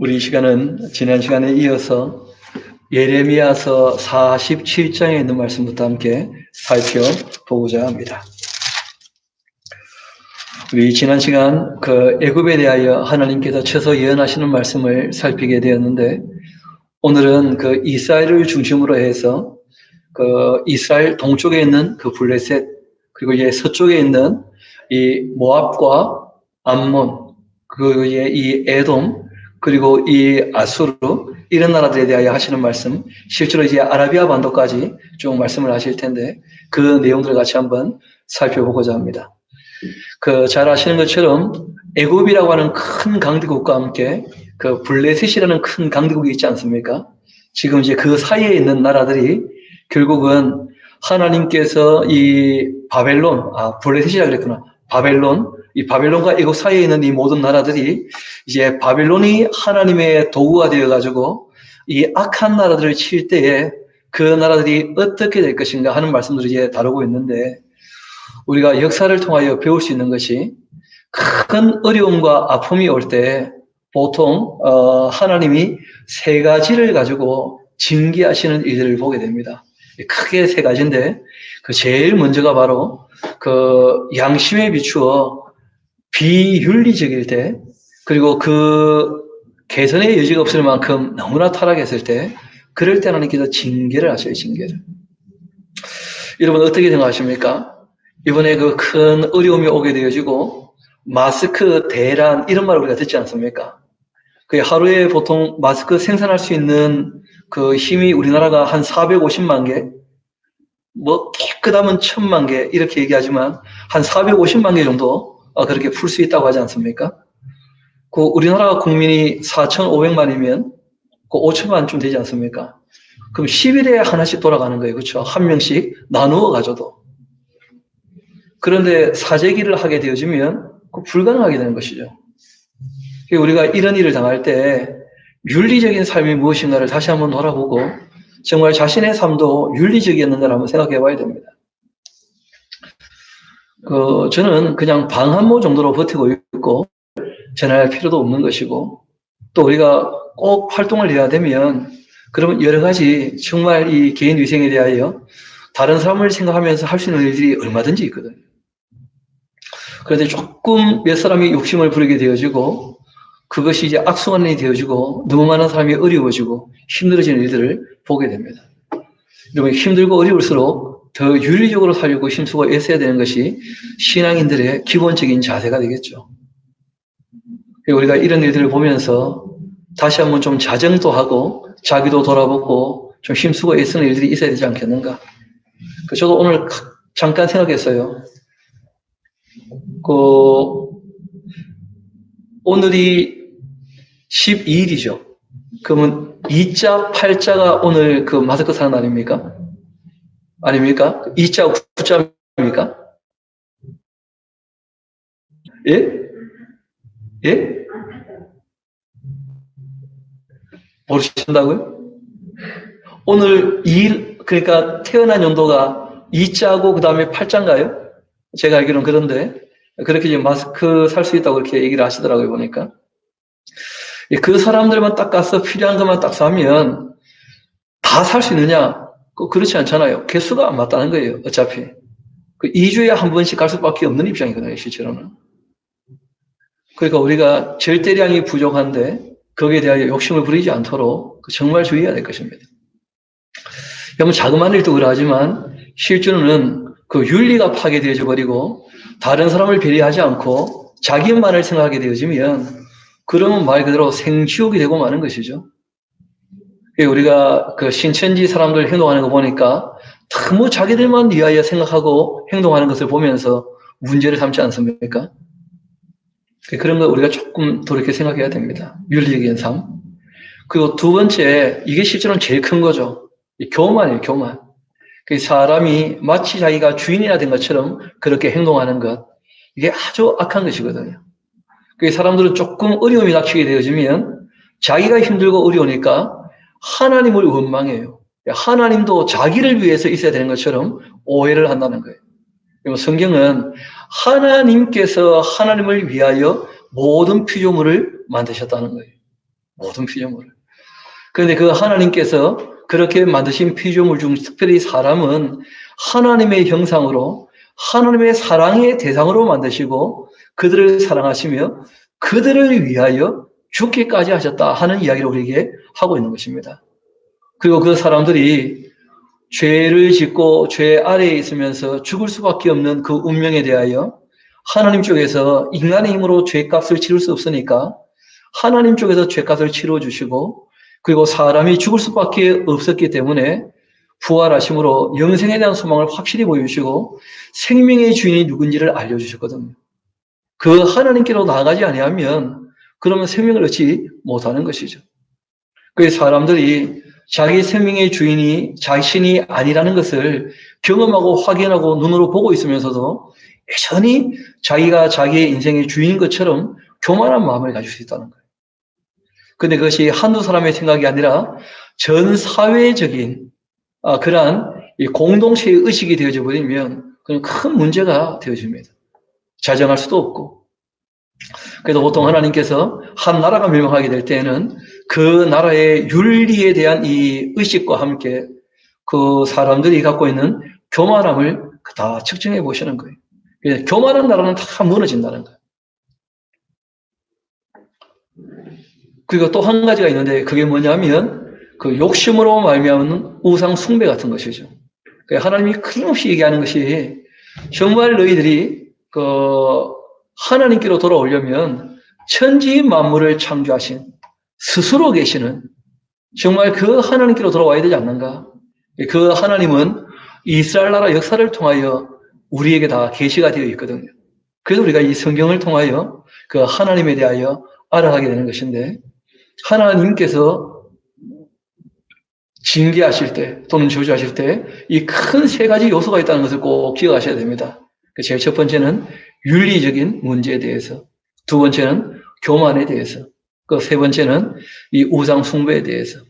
우리 이 시간은 지난 시간에 이어서 예레미야서 47장에 있는 말씀부터 함께 살펴보고자 합니다. 우리 지난 시간 애굽에 대하여 하나님께서 쳐서 예언하시는 말씀을 살피게 되었는데, 오늘은 이스라엘을 중심으로 해서 이스라엘 동쪽에 있는 블레셋, 그리고 이제 서쪽에 있는 이 모압과 암몬, 이 에돔, 그리고 이 아수르, 이런 나라들에 대하여 하시는 말씀, 실제로 이제 아라비아 반도까지 쭉 말씀을 하실 텐데, 그 내용들을 같이 한번 살펴보고자 합니다. 잘 아시는 것처럼 애굽이라고 하는 큰 강대국과 함께 블레셋이라는 큰 강대국이 있지 않습니까? 지금 이제 그 사이에 있는 나라들이 결국은 하나님께서 이 블레셋이라 그랬구나. 이 바벨론과 애국 사이에 있는 이 모든 나라들이 이제 바벨론이 하나님의 도구가 되어가지고 이 악한 나라들을 칠 때에 그 나라들이 어떻게 될 것인가 하는 말씀들을 이제 다루고 있는데, 우리가 역사를 통하여 배울 수 있는 것이, 큰 어려움과 아픔이 올 때 보통 하나님이 세 가지를 가지고 징계하시는 일들을 보게 됩니다. 크게 세 가지인데, 제일 먼저가 바로 양심에 비추어 비윤리적일 때, 그리고 개선의 여지가 없을 만큼 너무나 타락했을 때, 그럴 때 하나님께서 징계를 하셔요, 징계를. 여러분 어떻게 생각하십니까? 이번에 큰 어려움이 오게 되어지고, 마스크 대란, 이런 말을 우리가 듣지 않습니까? 하루에 보통 마스크 생산할 수 있는 힘이 우리나라가 한 450만 개, 깨끗하면 1000만 개, 이렇게 얘기하지만, 한 450만 개 정도 그렇게 풀 수 있다고 하지 않습니까? 우리나라 국민이 4,500만이면 5천만쯤 되지 않습니까? 그럼 10일에 하나씩 돌아가는 거예요. 그렇죠? 한 명씩 나누어 가져도. 그런데 사재기를 하게 되어지면 불가능하게 되는 것이죠. 우리가 이런 일을 당할 때 윤리적인 삶이 무엇인가를 다시 한번 돌아보고, 정말 자신의 삶도 윤리적이었는가를 한번 생각해 봐야 됩니다. 저는 그냥 방 한 모 정도로 버티고 있고 전할 필요도 없는 것이고, 또 우리가 꼭 활동을 해야 되면 그러면 여러 가지 정말 이 개인 위생에 대하여 다른 사람을 생각하면서 할 수 있는 일들이 얼마든지 있거든요. 그런데 조금 몇 사람이 욕심을 부리게 되어지고, 그것이 이제 악순환이 되어지고 너무 많은 사람이 어려워지고 힘들어지는 일들을 보게 됩니다. 여러분, 힘들고 어려울수록 더 윤리적으로 살려고 힘쓰고 애써야 되는 것이 신앙인들의 기본적인 자세가 되겠죠. 우리가 이런 일들을 보면서 다시 한번 좀 자정도 하고 자기도 돌아보고 좀 힘쓰고 애쓰는 일들이 있어야 되지 않겠는가. 저도 오늘 잠깐 생각했어요. 오늘이 12일이죠. 그러면 2자, 8자가 오늘 마스크 사는 날입니까? 아닙니까? 2자, 9자입니까? 예? 예? 모르신다고요? 오늘 2일, 그러니까 태어난 연도가 2자고 그 다음에 8자인가요? 제가 알기로는 그런데, 그렇게 이제 마스크 살 수 있다고 그렇게 얘기를 하시더라고요, 보니까. 그 사람들만 딱 가서 필요한 것만 딱 사면 다 살 수 있느냐? 그렇지 않잖아요. 개수가 안 맞다는 거예요, 어차피. 2주에 한 번씩 갈 수밖에 없는 입장이거든요, 실제로는. 그러니까 우리가 절대량이 부족한데 거기에 대하여 욕심을 부리지 않도록 정말 주의해야 될 것입니다. 여러분, 자그마한 일도 그러하지만 실제로는 윤리가 파괴되어져 버리고 다른 사람을 배려하지 않고 자기만을 생각하게 되어지면, 그러면 말 그대로 생지옥이 되고 마는 것이죠. 우리가 신천지 사람들 행동하는 거 보니까 너무 자기들만 위하여 생각하고 행동하는 것을 보면서 문제를 삼지 않습니까? 그런 거 우리가 조금 돌이켜 생각해야 됩니다. 윤리적인 삶. 그리고 두 번째, 이게 실제로는 제일 큰 거죠. 교만이에요, 교만. 사람이 마치 자기가 주인이나 된 것처럼 그렇게 행동하는 것, 이게 아주 악한 것이거든요. 사람들은 조금 어려움이 닥치게 되어지면 자기가 힘들고 어려우니까 하나님을 원망해요. 하나님도 자기를 위해서 있어야 되는 것처럼 오해를 한다는 거예요. 성경은 하나님께서 하나님을 위하여 모든 피조물을 만드셨다는 거예요. 모든 피조물을. 그런데 그 하나님께서 그렇게 만드신 피조물 중 특별히 사람은 하나님의 형상으로 하나님의 사랑의 대상으로 만드시고 그들을 사랑하시며 그들을 위하여 죽기까지 하셨다 하는 이야기를 우리에게 하고 있는 것입니다. 그리고 그 사람들이 죄를 짓고 죄 아래에 있으면서 죽을 수밖에 없는 그 운명에 대하여 하나님 쪽에서 인간의 힘으로 죄값을 치를 수 없으니까 하나님 쪽에서 죄값을 치러주시고 그리고 사람이 죽을 수밖에 없었기 때문에 부활하심으로 영생에 대한 소망을 확실히 보여주시고 생명의 주인이 누군지를 알려주셨거든요. 그 하나님께로 나아가지 아니하면 그러면 생명을 얻지 못하는 것이죠. 그 사람들이 자기 생명의 주인이 자신이 아니라는 것을 경험하고 확인하고 눈으로 보고 있으면서도 여전히 자기가 자기의 인생의 주인인 것처럼 교만한 마음을 가질 수 있다는 거예요. 근데 그것이 한두 사람의 생각이 아니라 전 사회적인 그러한 공동체의 의식이 되어져 버리면 그건 큰 문제가 되어집니다. 자정할 수도 없고. 그래서 보통 하나님께서 한 나라가 멸망하게 될 때에는 그 나라의 윤리에 대한 이 의식과 함께 그 사람들이 갖고 있는 교만함을 다 측정해 보시는 거예요. 교만한 나라는 다 무너진다는 거예요. 그리고 또 한 가지가 있는데 그게 뭐냐면 그 욕심으로 말미암은 우상 숭배 같은 것이죠. 하나님이 끊임없이 얘기하는 것이 정말 너희들이 그 하나님께로 돌아오려면 천지 만물을 창조하신 스스로 계시는 정말 그 하나님께로 돌아와야 되지 않는가? 그 하나님은 이스라엘 나라 역사를 통하여 우리에게 다 계시가 되어 있거든요. 그래서 우리가 이 성경을 통하여 그 하나님에 대하여 알아가게 되는 것인데 하나님께서 징계하실 때 또는 저주하실 때 이 큰 세 가지 요소가 있다는 것을 꼭 기억하셔야 됩니다. 제일 첫 번째는 윤리적인 문제에 대해서, 두 번째는 교만에 대해서, 그 세 번째는 이 우상 숭배에 대해서.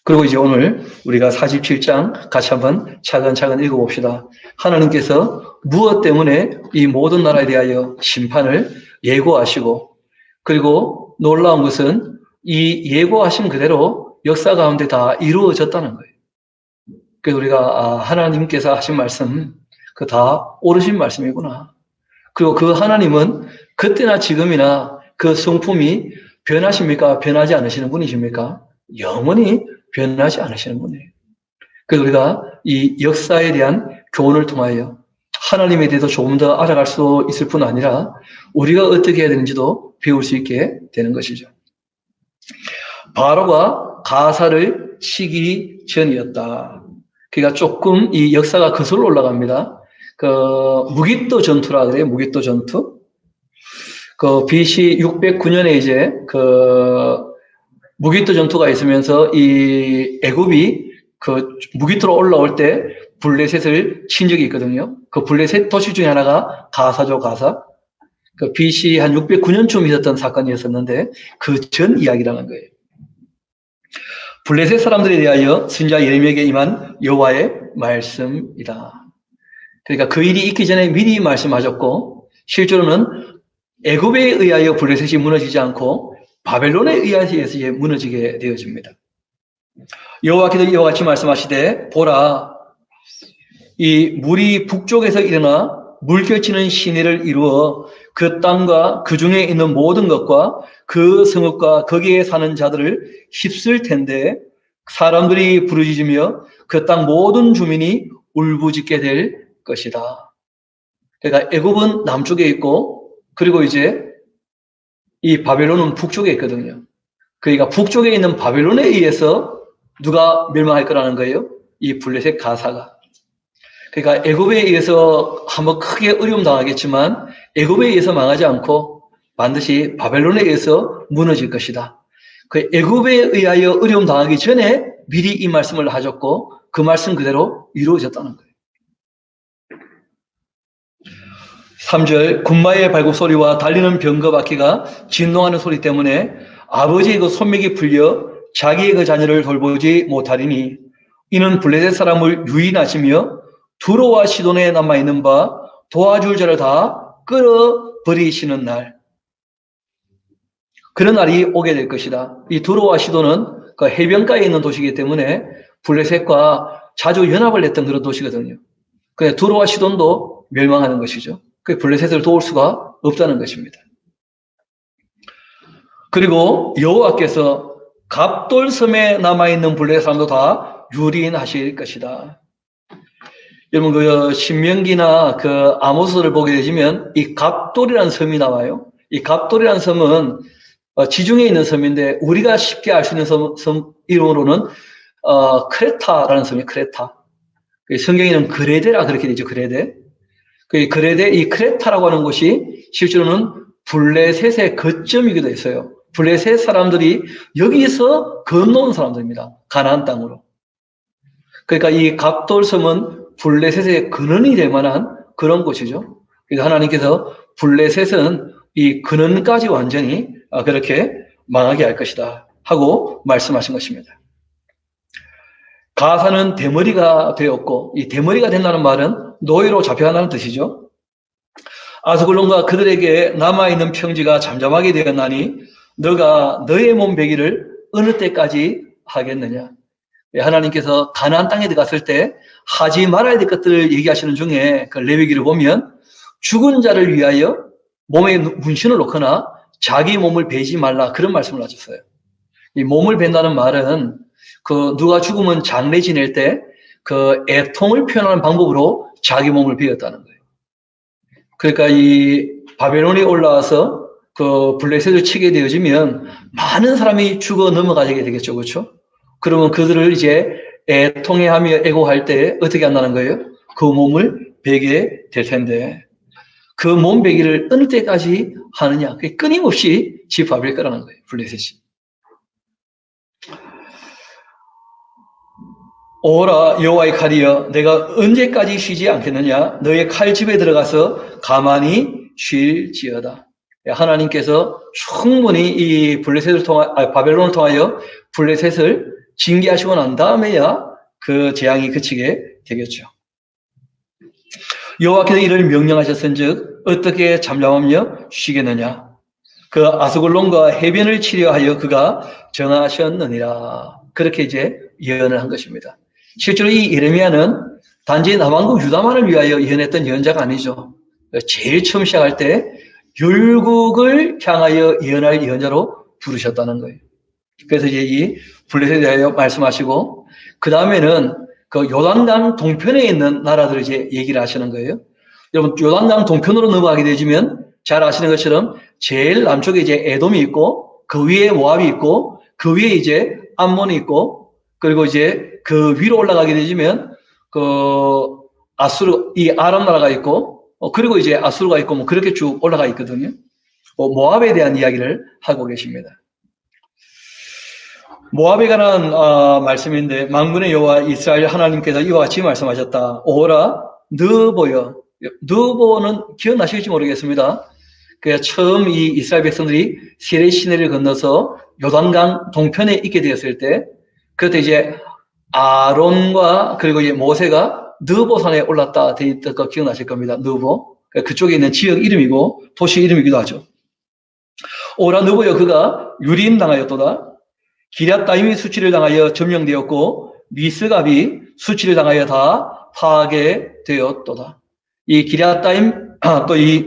그리고 이제 오늘 우리가 47장 같이 한번 차근차근 읽어봅시다. 하나님께서 무엇 때문에 이 모든 나라에 대하여 심판을 예고하시고 그리고 놀라운 것은 이 예고하신 그대로 역사 가운데 다 이루어졌다는 거예요. 그래서 우리가 하나님께서 하신 말씀 그 다 옳으신 말씀이구나. 그리고 그 하나님은 그때나 지금이나 그 성품이 변하십니까? 변하지 않으시는 분이십니까? 영원히 변하지 않으시는 분이에요. 그래서 우리가 이 역사에 대한 교훈을 통하여 하나님에 대해서 조금 더 알아갈 수 있을 뿐 아니라 우리가 어떻게 해야 되는지도 배울 수 있게 되는 것이죠. 바로가 가사를 치기 전이었다. 그러니까 조금 이 역사가 거슬러 올라갑니다. 그 무깃도 전투라 그래요. 무깃도 전투. 그 BC 609년에 이제 그 무깃도 전투가 있으면서 이 애굽이 그 무깃도로 올라올 때 블레셋을 친 적이 있거든요. 그 블레셋 도시 중에 하나가 가사죠, 가사. 그 BC 한 609년쯤 있었던 사건이었었는데 그 전 이야기라는 거예요. 블레셋 사람들에 대하여 선지자 예레미야에게 임한 여호와의 말씀이다. 그러니까 그 일이 있기 전에 미리 말씀하셨고 실제로는 애굽에 의하여 블레셋이 무너지지 않고 바벨론에 의해서 무너지게 되어집니다. 여호와께서 이와 같이 말씀하시되 보라 이 물이 북쪽에서 일어나 물결치는 시내를 이루어 그 땅과 그 중에 있는 모든 것과 그 성읍과 거기에 사는 자들을 휩쓸 텐데 사람들이 부르짖으며 그 땅 모든 주민이 울부짖게 될 것이다. 그러니까 애굽은 남쪽에 있고 그리고 이제 이 바벨론은 북쪽에 있거든요. 그러니까 북쪽에 있는 바벨론에 의해서 누가 멸망할 거라는 거예요? 이 블레셋 가사가. 그러니까 애굽에 의해서 한번 크게 어려움 당하겠지만 애굽에 의해서 망하지 않고 반드시 바벨론에 의해서 무너질 것이다. 그 애굽에 의하여 어려움 당하기 전에 미리 이 말씀을 하셨고 그 말씀 그대로 이루어졌다는 거예요. 3절 군마의 발굽 소리와 달리는 병거 바퀴가 진동하는 소리 때문에 아버지의 그 손맥이 풀려 자기의 그 자녀를 돌보지 못하리니 이는 블레셋 사람을 유인하시며 두로와 시돈에 남아있는 바 도와줄 자를 다 끌어버리시는 날. 그런 날이 오게 될 것이다. 이 두로와 시돈은 그 해변가에 있는 도시이기 때문에 블레셋과 자주 연합을 했던 그런 도시거든요. 그래 두로와 시돈도 멸망하는 것이죠. 그 블레셋을 도울 수가 없다는 것입니다. 그리고 여호와께서 갑돌섬에 남아있는 블레셋 사람도 다 유린하실 것이다. 여러분 그 신명기나 그 아모스를 보게 되시면 이 갑돌이라는 섬이 나와요. 이 갑돌이라는 섬은 지중해에 있는 섬인데 우리가 쉽게 알 수 있는 섬 이름으로는 크레타라는 섬이 크레타. 성경에는 그레데라 그렇게 되죠. 그레데. 그 그레데 이 크레타라고 하는 곳이 실제로는 블레셋의 거점이기도 했어요. 블레셋 사람들이 여기서 건너온 사람들입니다. 가나안 땅으로. 그러니까 이 갑돌섬은 블레셋의 근원이 될 만한 그런 곳이죠. 그래서 하나님께서 블레셋은 이 근원까지 완전히 그렇게 망하게 할 것이다 하고 말씀하신 것입니다. 가사는 대머리가 되었고 이 대머리가 된다는 말은 노예로 잡혀간다는 뜻이죠. 아스글론과 그들에게 남아있는 평지가 잠잠하게 되었나니 너가 너의 몸 베기를 어느 때까지 하겠느냐. 하나님께서 가나안 땅에 들어갔을 때 하지 말아야 될 것들을 얘기하시는 중에 그 레위기를 보면 죽은 자를 위하여 몸에 문신을 놓거나 자기 몸을 베지 말라 그런 말씀을 하셨어요. 이 몸을 벤다는 말은 그 누가 죽으면 장례 지낼 때 그 애통을 표현하는 방법으로 자기 몸을 베었다는 거예요. 그러니까 이 바벨론이 올라와서 그 블레셋을 치게 되어지면 많은 사람이 죽어 넘어가게 되겠죠, 그렇죠? 그러면 그들을 이제 애통해하며 애고할 때 어떻게 한다는 거예요? 그 몸을 베게 될 텐데 그 몸 베기를 어느 때까지 하느냐? 끊임없이 집합일 거라는 거예요, 블레셋이. 오라 여호와의 칼이여 내가 언제까지 쉬지 않겠느냐 너의 칼집에 들어가서 가만히 쉴지어다. 하나님께서 충분히 이 블레셋을 바벨론을 통하여 블레셋을 징계하시고 난 다음에야 그 재앙이 그치게 되겠죠. 여호와께서 이를 명령하셨은즉 어떻게 잠잠하며 쉬겠느냐 그 아스글론과 해변을 치려하여 그가 정하셨느니라. 그렇게 이제 예언을 한 것입니다. 실제로 이 예레미야는 단지 남왕국 유다만을 위하여 예언했던 예언자가 아니죠. 제일 처음 시작할 때 율국을 향하여 예언할 예언자로 부르셨다는 거예요. 그래서 이제 이 블레셋에 대하여 말씀하시고 그 다음에는 그 요단강 동편에 있는 나라들을 이제 얘기를 하시는 거예요. 여러분 요단강 동편으로 넘어가게 되시면 잘 아시는 것처럼 제일 남쪽에 이제 에돔이 있고 그 위에 모압이 있고 그 위에 이제 암몬이 있고 그리고 이제 그 위로 올라가게 되시면 그 아수르 이 아람 나라가 있고 그리고 이제 아수르가 있고 뭐 그렇게 쭉 올라가 있거든요. 모압에 대한 이야기를 하고 계십니다. 모압에 관한 말씀인데 만군의 여호와 이스라엘 하나님께서 이와 같이 말씀하셨다. 오라 느보여. 느보는 기억나실지 모르겠습니다. 그 처음 이 이스라엘 백성들이 세례 시내를 건너서 요단강 동편에 있게 되었을 때 그때 이제 아론과 그리고 이제 모세가 느보산에 올랐다 돼 있던 거 기억나실 겁니다. 느보. 그쪽에 있는 지역 이름이고 도시 이름이기도 하죠. 오라 느보여 그가 유린당하였도다. 기럇다임이 수치를 당하여 점령되었고 미스갑이 수치를 당하여 다 파괴되었도다. 이 기럇다임 또 이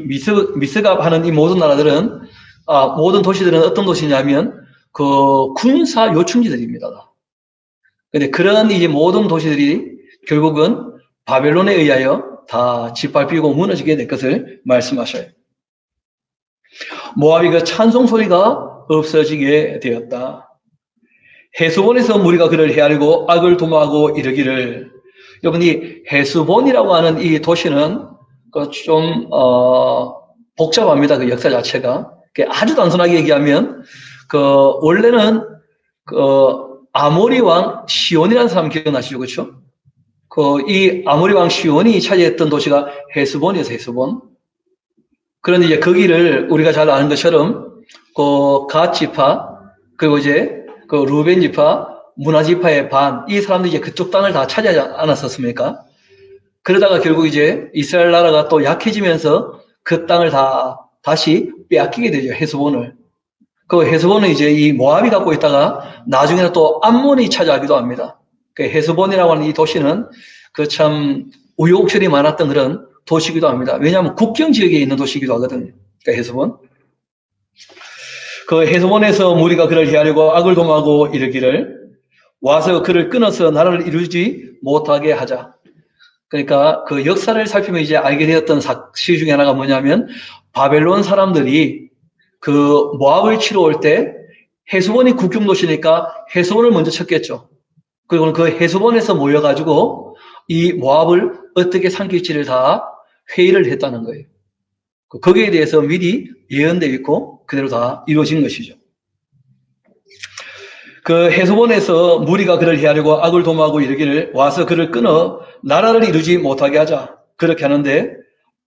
미스갑 하는 이 모든 나라들은 모든 도시들은 어떤 도시냐면 그 군사 요충지들입니다. 근데 그런 이제 모든 도시들이 결국은 바벨론에 의하여 다 짓밟히고 무너지게 될 것을 말씀하셔요. 모압이 그 찬송 소리가 없어지게 되었다. 헤스본에서 무리가 그를 헤아리고 악을 도모하고 이르기를. 여러분이 헤스본이라고 하는 이 도시는 좀 복잡합니다. 그 역사 자체가. 아주 단순하게 얘기하면 원래는 아모리 왕 시온이라는 사람 기억나시죠, 그렇죠? 이 아모리 왕 시온이 차지했던 도시가 헤스본이었어요, 헤스본. 그런데 이제 거기를 우리가 잘 아는 것처럼 갓 지파 그리고 이제 루벤 지파, 문하 지파의 반, 이 사람들이 이제 그쪽 땅을 다 차지하지 않았었습니까? 그러다가 결국 이제 이스라엘 나라가 또 약해지면서 그 땅을 다시 빼앗기게 되죠, 헤스본을. 그 헤스본은 이제 이 모압이 갖고 있다가 나중에는 또 암몬이 차지하기도 합니다. 그 헤스본이라고 하는 이 도시는 그 참 우여곡절이 많았던 그런 도시이기도 합니다. 왜냐하면 국경 지역에 있는 도시이기도 하거든요. 그 헤스본. 그 헤스본에서 무리가 그를 헤아리고 악을 동하고 이르기를 와서 그를 끊어서 나라를 이루지 못하게 하자. 그러니까 그 역사를 살피면 이제 알게 되었던 사실 중에 하나가 뭐냐면 바벨론 사람들이 그 모압을 치러 올 때 헤스본이 국경 도시니까 헤스본을 먼저 쳤겠죠. 그리고 그 헤스본에서 모여가지고 이 모압을 어떻게 삼킬지를 다 회의를 했다는 거예요. 거기에 대해서 미리 예언되어 있고 그대로 다 이루어진 것이죠. 그 헤스본에서 무리가 그를 헤아리고 악을 도모하고 이르기를 와서 그를 끊어 나라를 이루지 못하게 하자. 그렇게 하는데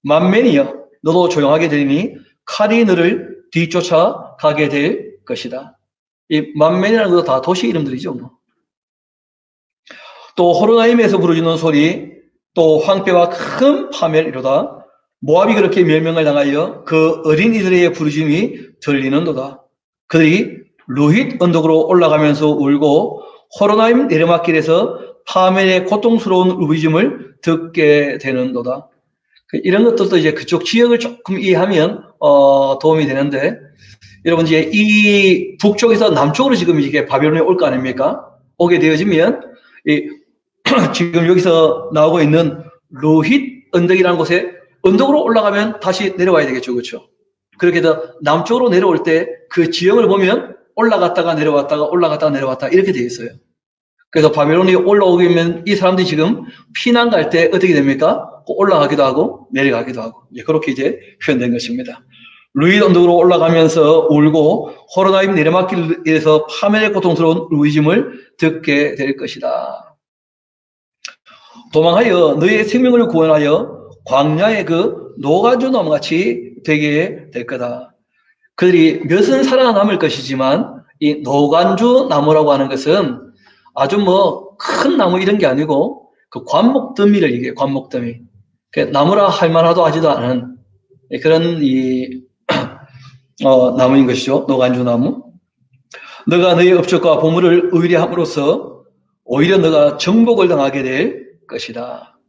만맨이여 너도 조용하게 되리니 칼이 너를 뒤쫓아 가게 될 것이다. 이 만맨이라는 것도 다 도시 이름들이죠. 또 호로나임에서 부르짖는 소리 또 황폐와 큰 파멸 이로다. 모압이 그렇게 멸망을 당하여 그 어린이들의 부르짖음이 들리는도다. 그들이 루힛 언덕으로 올라가면서 울고 호로나임 내리막길에서 파멸의 고통스러운 울부짖음을 듣게 되는도다. 이런 것들도 이제 그쪽 지역을 조금 이해하면 도움이 되는데, 여러분 이제 이 북쪽에서 남쪽으로 지금 이게 바벨론이 올 거 아닙니까? 오게 되어지면 지금 여기서 나오고 있는 루힛 언덕이라는 곳에 언덕으로 올라가면 다시 내려와야 되겠죠, 그렇죠? 그렇게 해서 남쪽으로 내려올 때 그 지형을 보면 올라갔다가 내려왔다가 올라갔다가 내려왔다 이렇게 되어 있어요. 그래서 바벨론이 올라오면 이 사람들이 지금 피난 갈 때 어떻게 됩니까? 올라가기도 하고 내려가기도 하고 그렇게 이제 표현된 것입니다. 루잇 언덕으로 올라가면서 울고 호로나임 내리막길에서 파멸의 고통스러운 울부짖음을 듣게 될 것이다. 도망하여 너의 생명을 구원하여 광야의 그 노가주 나무같이 되게 될 거다. 그들이 몇은 살아남을 것이지만 이 노간주 나무라고 하는 것은 아주 큰 나무 이런 게 아니고 그 관목더미를 얘기해요. 관목더미. 나무라 할 만하도 하지도 않은 그런 나무인 것이죠. 노간주 나무. 너가 너의 업적과 보물을 의뢰함으로써 오히려 너가 정복을 당하게 될 것이다.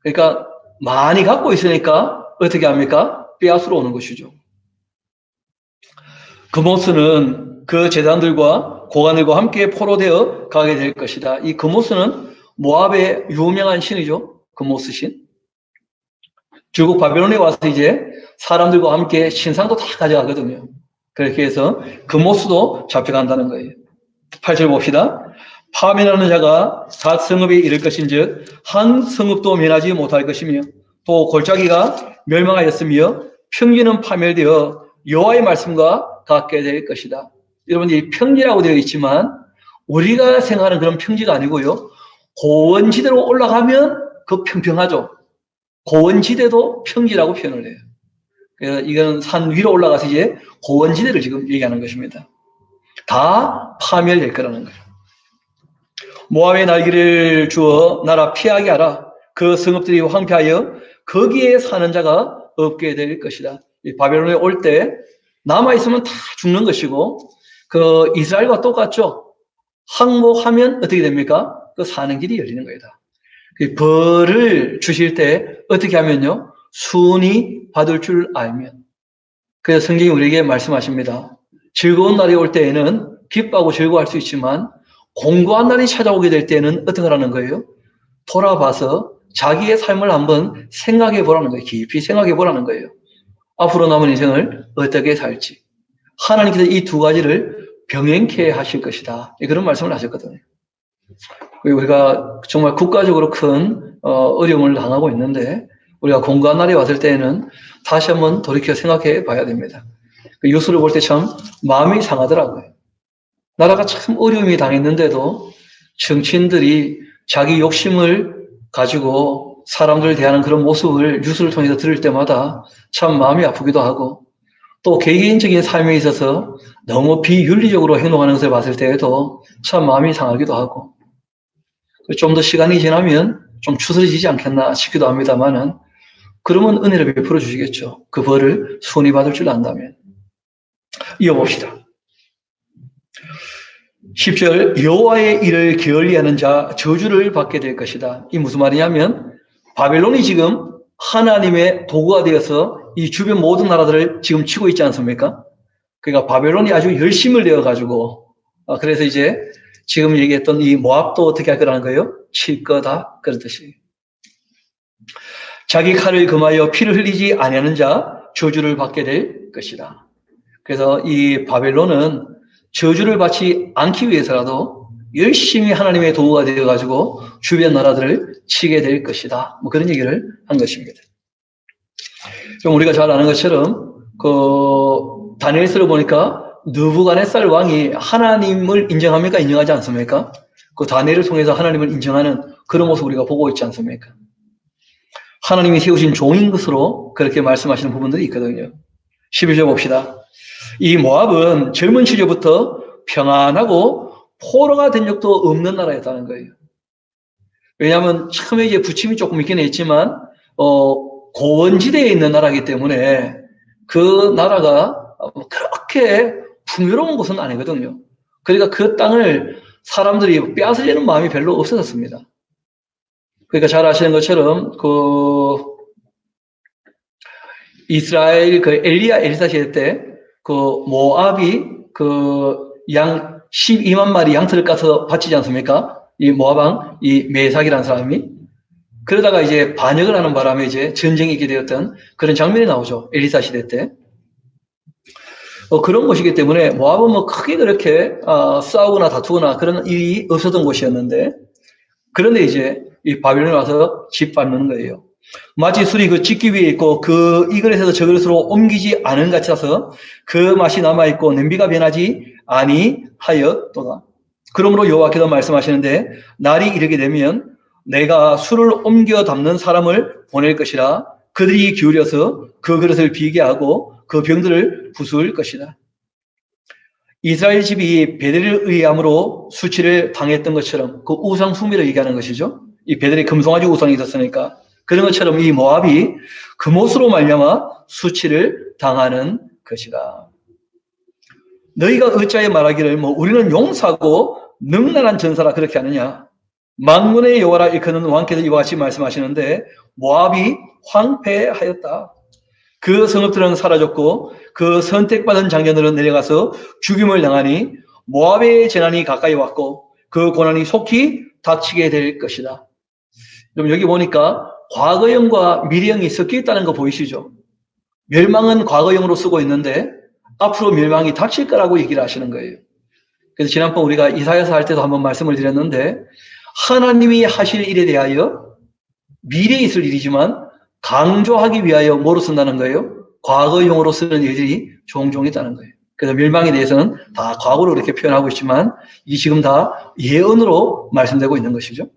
그러니까 많이 갖고 있으니까 어떻게 합니까? 빼앗으러 오는 것이죠. 그모스는 그 제단들과 고관들과 함께 포로되어 가게 될 것이다. 이 그모스는 모압의 유명한 신이죠. 그모스 신. 결국 바벨론에 와서 이제 사람들과 함께 신상도 다 가져가거든요. 그렇게 해서 그모스도 잡혀간다는 거예요. 8절 봅시다. 파멸하는 자가 사 성읍에 이를 것인즉 한 성읍도 면하지 못할 것이며 또 골짜기가 멸망하였으며 평지는 파멸되어 여호와의 말씀과 갖게 될 것이다. 여러분, 이 평지라고 되어 있지만 우리가 생각하는 그런 평지가 아니고요. 고원지대로 올라가면 그 평평하죠. 고원지대도 평지라고 표현을 해요. 그래서 이건 산 위로 올라가서 이제 고원지대를 지금 얘기하는 것입니다. 다 파멸될 거라는 거예요. 모압의 날개를 주어 나라 피하게 하라. 그 성읍들이 황폐하여 거기에 사는 자가 없게 될 것이다. 바벨론에 올 때 남아있으면 다 죽는 것이고 그 이스라엘과 똑같죠. 항복하면 어떻게 됩니까? 그 사는 길이 열리는 거다. 그 벌을 주실 때 어떻게 하면요? 순히 받을 줄 알면. 그래서 성경이 우리에게 말씀하십니다. 즐거운 날이 올 때에는 기뻐하고 즐거워할 수 있지만 공고한 날이 찾아오게 될 때는 어떻게 하라는 거예요? 돌아봐서 자기의 삶을 한번 생각해 보라는 거예요. 깊이 생각해 보라는 거예요. 앞으로 남은 인생을 어떻게 살지. 하나님께서 이 두 가지를 병행케 하실 것이다. 그런 말씀을 하셨거든요. 우리가 정말 국가적으로 큰 어려움을 당하고 있는데 우리가 공고한 날이 왔을 때에는 다시 한번 돌이켜 생각해 봐야 됩니다. 그 뉴스를 볼 때 참 마음이 상하더라고요. 나라가 참 어려움이 당했는데도 정치인들이 자기 욕심을 가지고 사람들을 대하는 그런 모습을 뉴스를 통해서 들을 때마다 참 마음이 아프기도 하고 또 개개인적인 삶에 있어서 너무 비윤리적으로 행동하는 것을 봤을 때에도 참 마음이 상하기도 하고 좀 더 시간이 지나면 좀 추스러지지 않겠나 싶기도 합니다만은 그러면 은혜를 베풀어 주시겠죠. 그 벌을 순히 받을 줄 안다면. 이어봅시다. 10절 여호와의 일을 게을리하는 자 저주를 받게 될 것이다. 이 무슨 말이냐면 바벨론이 지금 하나님의 도구가 되어서 이 주변 모든 나라들을 지금 치고 있지 않습니까? 그러니까 바벨론이 아주 열심을 내어가지고 그래서 이제 지금 얘기했던 이 모압도 어떻게 할 거라는 거예요? 칠 거다 그렇듯이. 자기 칼을 금하여 피를 흘리지 아니하는 자 저주를 받게 될 것이다. 그래서 이 바벨론은 저주를 받지 않기 위해서라도 열심히 하나님의 도구가 되어가지고 주변 나라들을 치게 될 것이다. 뭐 그런 얘기를 한 것입니다. 좀 우리가 잘 아는 것처럼 그 다니엘서를 보니까 느부갓네살 왕이 하나님을 인정합니까? 인정하지 않습니까? 그 다니엘을 통해서 하나님을 인정하는 그런 모습 우리가 보고 있지 않습니까? 하나님이 세우신 종인 것으로 그렇게 말씀하시는 부분들이 있거든요. 11절 봅시다. 이 모압은 젊은 시절부터 평안하고 포로가 된 적도 없는 나라였다는 거예요. 왜냐하면 처음에 이제 부침이 조금 있긴 했지만 고원지대에 있는 나라이기 때문에 그 나라가 그렇게 풍요로운 곳은 아니거든요. 그러니까 그 땅을 사람들이 빼앗으려는 마음이 별로 없어졌습니다. 그러니까 잘 아시는 것처럼 그 이스라엘 그 엘리야 엘리사 시대 때 그 모압이 그 양 12만 마리 양털을 까서 바치지 않습니까? 이 모압왕 이 메삭이라는 사람이 그러다가 이제 반역을 하는 바람에 이제 전쟁이 있게 되었던 그런 장면이 나오죠. 엘리사 시대 때. 그런 곳이기 때문에 모압은 뭐 크게 그렇게 싸우거나 다투거나 그런 일이 없었던 곳이었는데 그런데 이제 이 바벨론에 와서 짓밟는 거예요. 마치 술이 그 짓기 위에 있고 그 이 그릇에서 저 그릇으로 옮기지 않은 것 같아서 그 맛이 남아있고 냄비가 변하지 아니하였도다. 그러므로 여호와께서 말씀하시는데 날이 이르게 되면 내가 술을 옮겨 담는 사람을 보낼 것이라 그들이 기울여서 그 그릇을 비게 하고 그 병들을 부술 것이다. 이스라엘 집이 베델을 의함으로 수치를 당했던 것처럼 그 우상 숭배를 얘기하는 것이죠. 이 베델에 금송아지 우상이 있었으니까 그런 것처럼 이 모압이 그못으로 말미암아 수치를 당하는 것이다. 너희가 어찌하여 말하기를 뭐 우리는 용사고 능란한 전사라 그렇게 하느냐. 만군의 여호와라 일컫는 왕께서 이와 같이 말씀하시는데 모압이 황폐하였다. 그 성읍들은 사라졌고 그 선택받은 장년들은 내려가서 죽임을 당하니 모압의 재난이 가까이 왔고 그 고난이 속히 닥치게 될 것이다. 그럼 여기 보니까 과거형과 미래형이 섞여 있다는 거 보이시죠? 멸망은 과거형으로 쓰고 있는데 앞으로 멸망이 닥칠 거라고 얘기를 하시는 거예요. 그래서 지난번 우리가 이사야서 할 때도 한번 말씀을 드렸는데 하나님이 하실 일에 대하여 미래에 있을 일이지만 강조하기 위하여 뭐로 쓴다는 거예요? 과거형으로 쓰는 일들이 종종 있다는 거예요. 그래서 멸망에 대해서는 다 과거로 이렇게 표현하고 있지만 이게 지금 다 예언으로 말씀되고 있는 것이죠.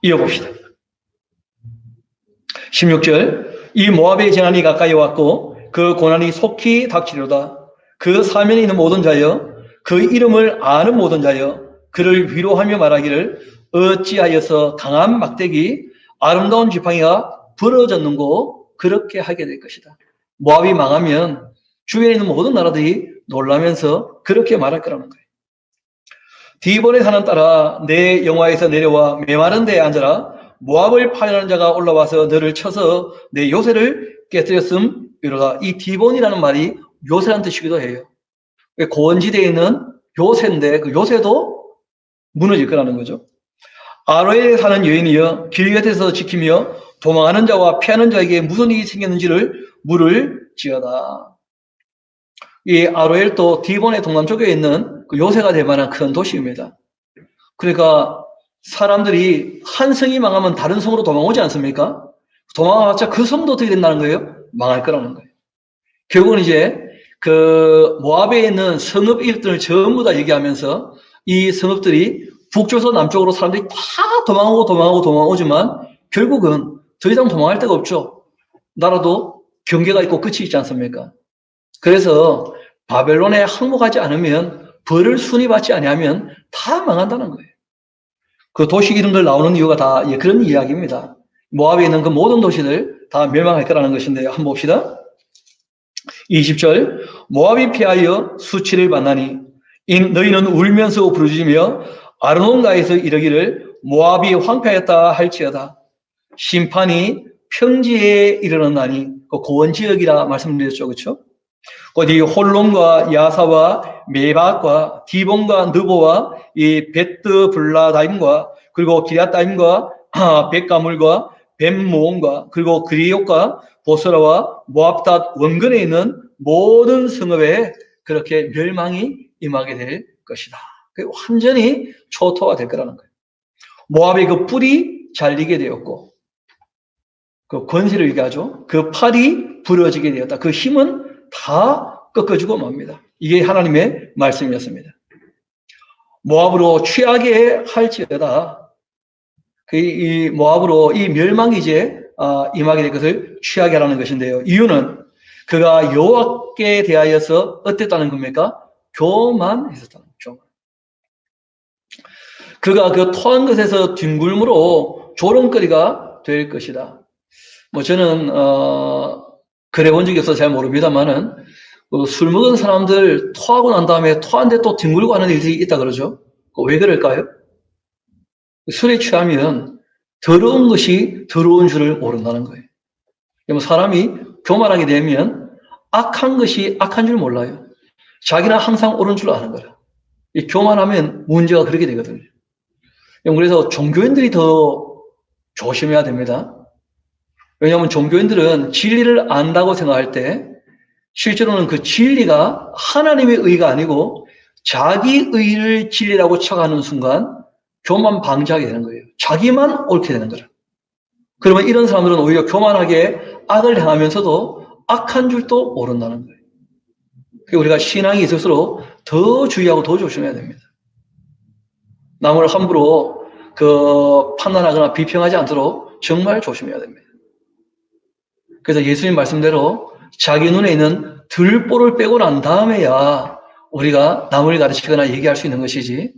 이어봅시다. 16절 이 모압의 재난이 가까이 왔고 그 고난이 속히 닥치려다. 그 사면에 있는 모든 자여 그 이름을 아는 모든 자여 그를 위로하며 말하기를 어찌하여서 강한 막대기 아름다운 지팡이가 부러졌는고 그렇게 하게 될 것이다. 모압이 망하면 주변에 있는 모든 나라들이 놀라면서 그렇게 말할 거라는 거예요. 디본의 산은 따라 내 영화에서 내려와 메마른 데에 앉아라. 모압을 파멸하는 자가 올라와서 너를 쳐서 내 요새를 깨뜨렸음이로다. 이 디본이라는 말이 요새라는 뜻이기도 해요. 고원지대에 있는 요새인데 그 요새도 무너질 거라는 거죠. 아로엘에 사는 여인이여 길 곁에서 지키며 도망하는 자와 피하는 자에게 무슨 일이 생겼는지를 물을 지어다. 이 아로엘도 디본의 동남쪽에 있는 그 요새가 될 만한 큰 도시입니다. 그러니까 사람들이 한 성이 망하면 다른 성으로 도망오지 않습니까? 도망와봤자 그 성도 어떻게 된다는 거예요? 망할 거라는 거예요. 결국은 이제 그 모압에 있는 성읍 일들을 전부 다 얘기하면서 이 성읍들이 북쪽에서 남쪽으로 사람들이 다 도망오지만 결국은 더 이상 도망할 데가 없죠. 나라도 경계가 있고 끝이 있지 않습니까? 그래서 바벨론에 항복하지 않으면 벌을 순위받지 아니하면 다 망한다는 거예요. 그 도시 이름들 나오는 이유가 다 그런 이야기입니다. 모압에 있는 그 모든 도시들 다 멸망할 거라는 것인데요. 한번 봅시다. 20절 모압이 피하여 수치를 받나니 너희는 울면서 부르짖으며 아르논가에서 이르기를 모압이 황폐하였다 할지어다. 심판이 평지에 이르렀나니 그 고원지역이라 말씀드렸죠. 그렇죠? 이 홀론과 야사와 메박과 디본과 느보와 이 베트블라다임과 그리고 기랴다임과 벳가물과 벳모온과 그리고 그리옥과 보스라와 모압닷 원근에 있는 모든 성읍에 그렇게 멸망이 임하게 될 것이다. 완전히 초토화 될 거라는 거예요. 모압의 그 뿔이 잘리게 되었고 그 권세를 얘기하죠. 그 팔이 부러지게 되었다. 그 힘은 다 꺾어지고 맙니다. 이게 하나님의 말씀이었습니다. 모압으로 취하게 할지어다. 이 모압으로 이 멸망이 이제 임하게 될 것을 취하게 하라는 것인데요. 이유는 그가 여호와께 대하여서 어땠다는 겁니까? 교만했었다는 거죠. 그가 그 토한 것에서 뒹굴므로 조롱거리가 될 것이다. 저는 그래 본 적이 없어서 잘 모릅니다만은 술 먹은 사람들 토하고 난 다음에 토한데 또 뒹굴고 하는 일이 있다 그러죠. 왜 그럴까요? 술에 취하면 더러운 것이 더러운 줄을 모른다는 거예요. 사람이 교만하게 되면 악한 것이 악한 줄 몰라요. 자기는 항상 옳은 줄 아는 거라. 이 교만하면 문제가 그렇게 되거든요. 그래서 종교인들이 더 조심해야 됩니다. 왜냐하면 종교인들은 진리를 안다고 생각할 때 실제로는 그 진리가 하나님의 의가 아니고 자기 의를 진리라고 척하는 순간 교만 방지하게 되는 거예요. 자기만 옳게 되는 거라. 그러면 이런 사람들은 오히려 교만하게 악을 행하면서도 악한 줄도 모른다는 거예요. 우리가 신앙이 있을수록 더 주의하고 더 조심해야 됩니다. 남을 함부로 판단하거나 비평하지 않도록 정말 조심해야 됩니다. 그래서 예수님 말씀대로 자기 눈에 있는 들보를 빼고 난 다음에야 우리가 남을 가르치거나 얘기할 수 있는 것이지,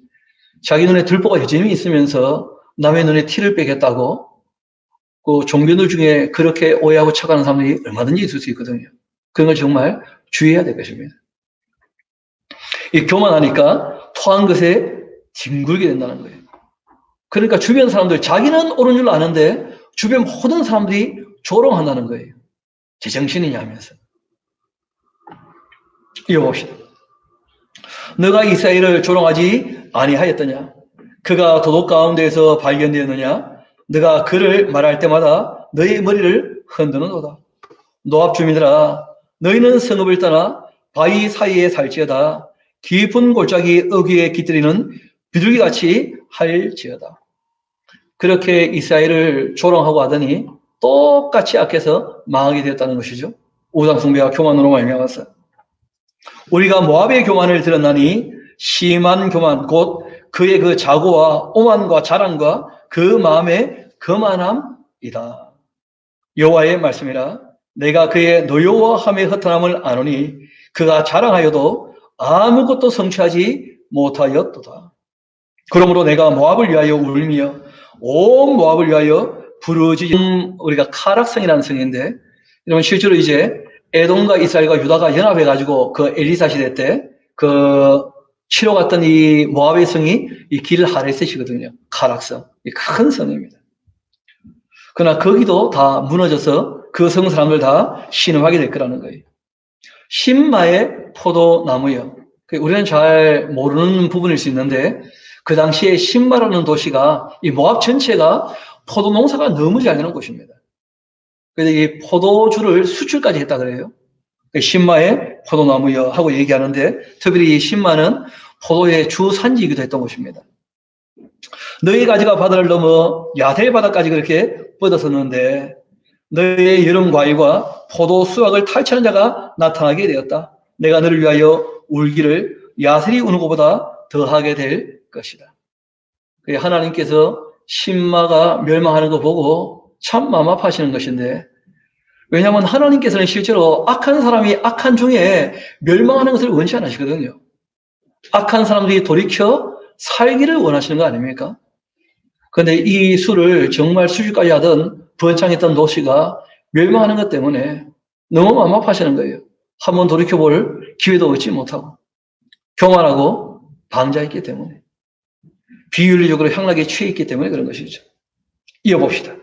자기 눈에 들보가 여전히 있으면서 남의 눈에 티를 빼겠다고 그 종교들 중에 그렇게 오해하고 착하는 사람들이 얼마든지 있을 수 있거든요. 그런 걸 정말 주의해야 될 것입니다. 이 교만하니까 토한 것에 뒹굴게 된다는 거예요. 그러니까 주변 사람들, 자기는 옳은 줄 아는데 주변 모든 사람들이 조롱한다는 거예요. 제정신이냐 하면서. 이어봅시다. 너가 이스라엘을 조롱하지 아니하였더냐? 그가 도둑 가운데에서 발견되었느냐? 너가 그를 말할 때마다 너의 머리를 흔드는도다. 노압 주민들아, 너희는 성읍을 떠나 바위 사이에 살지어다. 깊은 골짜기 어귀에 깃들이는 비둘기같이 할지어다. 그렇게 이스라엘을 조롱하고 하더니 똑같이 악해서 망하게 되었다는 것이죠. 우상숭배와 교만으로 말미암아서. 우리가 모압의 교만을 들었나니 심한 교만, 곧 그의 그 자고와 오만과 자랑과 그 마음의 거만함이다. 여호와의 말씀이라. 내가 그의 노여워함의 허탄함을 아노니 그가 자랑하여도 아무것도 성취하지 못하였도다. 그러므로 내가 모압을 위하여 울며 온 모압을 위하여 부르짖음. 우리가 카락성이라는 성인데, 여러분 실제로 이제 에돔과 이스라엘과 유다가 연합해가지고 그 엘리사 시대 때 치러 갔던 이 모압의 성이 이 길 하레셋이거든요. 카락성. 이 큰 성입니다. 그러나 거기도 다 무너져서 그 성 사람들 다 신음하게 될 거라는 거예요. 신마의 포도나무요. 우리는 잘 모르는 부분일 수 있는데, 그 당시에 신마라는 도시가 이 모압 전체가 포도 농사가 너무 잘 되는 곳입니다. 그래서 이 포도주를 수출까지 했다 그래요. 신마의 포도나무여 하고 얘기하는데, 특별히 이 신마는 포도의 주 산지이기도 했던 곳입니다. 너희 가지가 바다를 넘어 야델 바다까지 그렇게 뻗었었는데 너희의 여름 과일과 포도 수확을 탈취하는 자가 나타나게 되었다. 내가 너를 위하여 울기를 야셀이 우는 것보다 더하게 될 것이다. 하나님께서 신마가 멸망하는 거 보고 참 마음 아파하시는 것인데, 왜냐하면 하나님께서는 실제로 악한 사람이 악한 중에 멸망하는 것을 원치 않으시거든요. 악한 사람들이 돌이켜 살기를 원하시는 거 아닙니까? 그런데 이 수를 정말 수주까지 하던 번창했던 도시가 멸망하는 것 때문에 너무 마음 아파하시는 거예요. 한번 돌이켜볼 기회도 얻지 못하고 교만하고 방자했기 때문에, 비윤리적으로 향락에 취해 있기 때문에 그런 것이죠. 이어봅시다.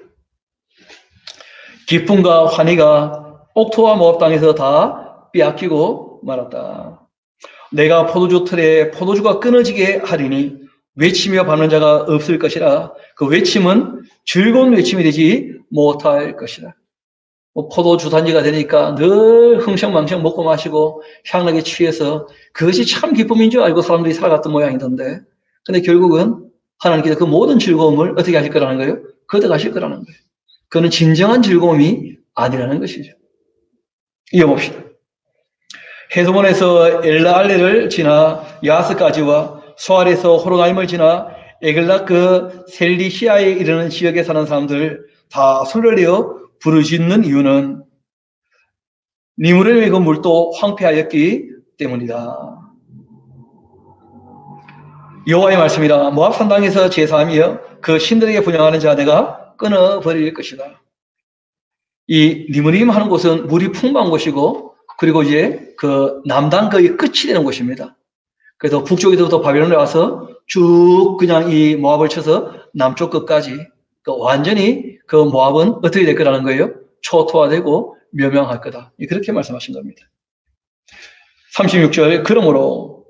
기쁨과 환희가 옥토와 모압 땅에서 다 빼앗기고 말았다. 내가 포도주 틀에 포도주가 끊어지게 하리니 외치며 받는 자가 없을 것이라. 그 외침은 즐거운 외침이 되지 못할 것이라. 포도주 단지가 되니까 늘 흥청망청 먹고 마시고 향락에 취해서 그것이 참 기쁨인 줄 알고 사람들이 살아갔던 모양이던데, 근데 결국은 하나님께서 그 모든 즐거움을 어떻게 하실 거라는 거예요? 걷어가실 거라는 거예요. 그거는 진정한 즐거움이 아니라는 것이죠. 이어봅시다. 헤스본에서 엘라알레를 지나 야스까지와 소알에서 호로나임을 지나 에글락 그 셀리시아에 이르는 지역에 사는 사람들 다 술을 내어 부르짖는 이유는 니무르의 그 물도 황폐하였기 때문이다. 여호와의 말씀이라. 모압 산당에서 제사하며 그 신들에게 분양하는 자 내가 끊어버릴 것이다. 이 니무림 하는 곳은 물이 풍부한 곳이고, 그리고 이제 그 남단 거의 끝이 되는 곳입니다. 그래서 북쪽에서부터 바벨론에 와서 쭉 그냥 이 모압을 쳐서 남쪽 끝까지, 그 완전히 그 모압은 어떻게 될 거라는 거예요? 초토화되고 멸망할 거다. 그렇게 말씀하신 겁니다. 36절, 그러므로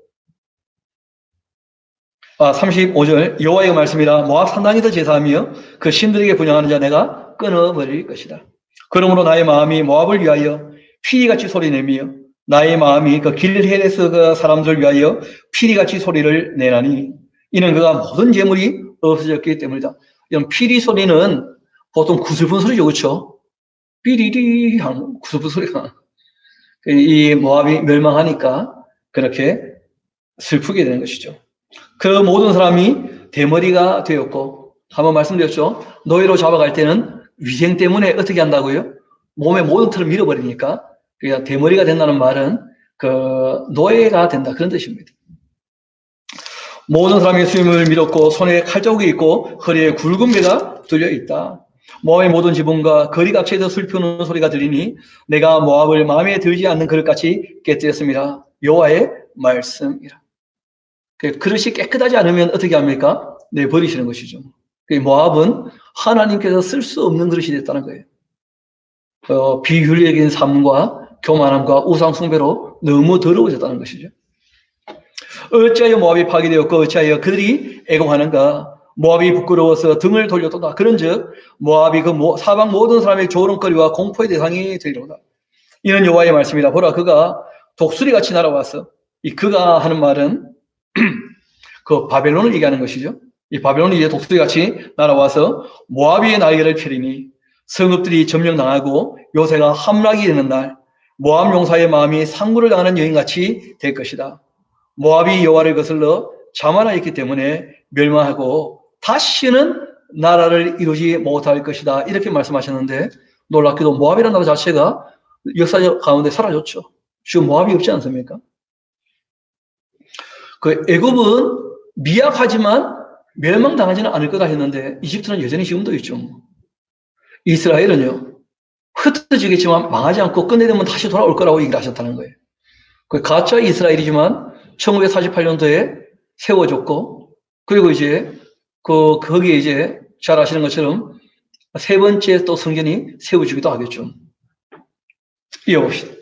35절, 여호와의 말씀이라. 모압 산당에서 제사하며 그 신들에게 분양하는 자 내가 끊어버릴 것이다. 그러므로 나의 마음이 모압을 위하여 피리같이 소리내며 나의 마음이 그 길헤레스 그 사람들 위하여 피리같이 소리를 내나니 이는 그가 모든 재물이 없어졌기 때문이다. 이런 피리 소리는 보통 구슬픈 소리죠, 그렇죠? 삐리리 하는 구슬픈 소리가, 이 모압이 멸망하니까 그렇게 슬프게 되는 것이죠. 그 모든 사람이 대머리가 되었고, 한번 말씀드렸죠. 노예로 잡아갈 때는 위생 때문에 어떻게 한다고요? 몸의 모든 털을 밀어버리니까. 그러니까 대머리가 된다는 말은 그 노예가 된다, 그런 뜻입니다. 모든 사람이 수임을 밀었고 손에 칼자국이 있고 허리에 굵은 배가 들려 있다. 모압의 모든 지붕과 거리 각처에서 슬프는 소리가 들리니 내가 모압을 마음에 들지 않는 그릇같이 깨뜨렸습니다. 여호와의 말씀이라. 그릇이 깨끗하지 않으면 어떻게 합니까? 버리시는 것이죠. 모압은 하나님께서 쓸 수 없는 그릇이 됐다는 거예요. 비윤리적인 삶과 교만함과 우상 숭배로 너무 더러워졌다는 것이죠. 어찌하여 모압이 파괴되었고 어찌하여 그들이 애공하는가? 모압이 부끄러워서 등을 돌렸도다. 그런즉 모압이 그 사방 모든 사람의 조롱거리와 공포의 대상이 되리로다. 이는 여호와의 말씀이라. 보라, 그가 독수리같이 날아와서, 이 그가 하는 말은 그 바벨론을 얘기하는 것이죠. 이 바벨론이 이제 독수리같이 날아와서 모압의 날개를 펴리니 성읍들이 점령당하고 요새가 함락이 되는 날 모압 용사의 마음이 상구를 당하는 여인같이 될 것이다. 모압이 여호와를 거슬러 자만하였기 때문에 멸망하고 다시는 나라를 이루지 못할 것이다. 이렇게 말씀하셨는데, 놀랍게도 모압이라는 나라 자체가 역사 가운데 사라졌죠. 지금 모압이 없지 않습니까? 그 애굽은 미약하지만 멸망당하지는 않을 거다 했는데 이집트는 여전히 지금도 있죠. 이스라엘은요, 흩어지겠지만 망하지 않고 끝내 되면 다시 돌아올 거라고 얘기를 하셨다는 거예요. 그 가짜 이스라엘이지만 1948년도에 세워졌고, 그리고 이제 거기에 이제 잘 아시는 것처럼 세 번째 또 성전이 세워지기도 하겠죠. 이어봅시다.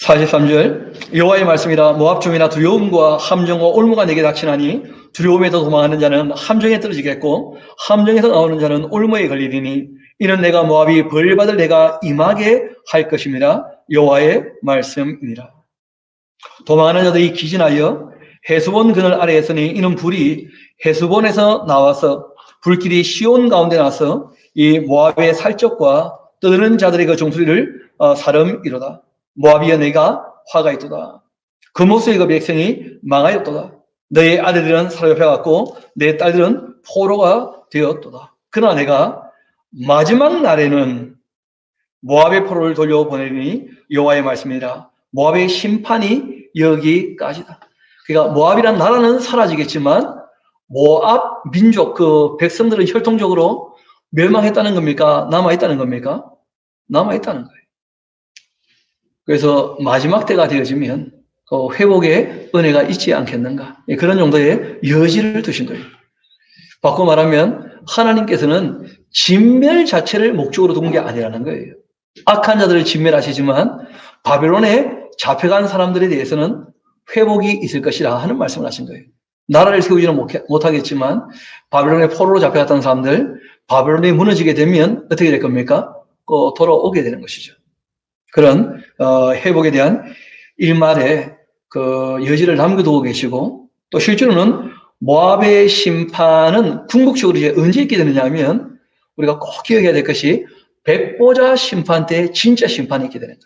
43절, 여호와의 말씀이라. 모압 중이나 두려움과 함정과 올무가 내게 닥치나니 두려움에서 도망하는 자는 함정에 떨어지겠고 함정에서 나오는 자는 올무에 걸리리니 이는 내가 모압이 벌받을 내가 임하게 할 것임이라. 여호와의 말씀이니라. 도망하는 자들이 기진하여 헤스본 그늘 아래에 서니 이는 불이 헤스본에서 나와서 불길이 시온 가운데 나서 이 모압의 살적과 떠드는 자들의 그 종소리를 사름이로다. 모압이여 내가 화가 있도다. 그 목소리 그 백성이 망하였도다. 너의 아들들은 사로잡혀갔고 내 딸들은 포로가 되었도다. 그러나 내가 마지막 날에는 모압의 포로를 돌려보내리니 여호와의 말씀이라. 모압의 심판이 여기까지다. 그러니까 모압이란 나라는 사라지겠지만 모압 민족 그 백성들은 혈통적으로 멸망했다는 겁니까? 남아있다는 겁니까? 남아있다는 거예요. 그래서 마지막 때가 되어지면 회복의 은혜가 있지 않겠는가. 그런 정도의 여지를 두신 거예요. 바꿔 말하면 하나님께서는 진멸 자체를 목적으로 둔 게 아니라는 거예요. 악한 자들을 진멸하시지만 바벨론에 잡혀간 사람들에 대해서는 회복이 있을 것이라 하는 말씀을 하신 거예요. 나라를 세우지는 못하겠지만 바벨론의 포로로 잡혀갔던 사람들, 바벨론이 무너지게 되면 어떻게 될 겁니까? 돌아오게 되는 것이죠. 그런 회복에 대한 일말의 그 여지를 남겨두고 계시고, 또 실제로는 모압의 심판은 궁극적으로 이제 언제 있게 되느냐 하면 우리가 꼭 기억해야 될 것이 백보자 심판 때 진짜 심판이 있게 되는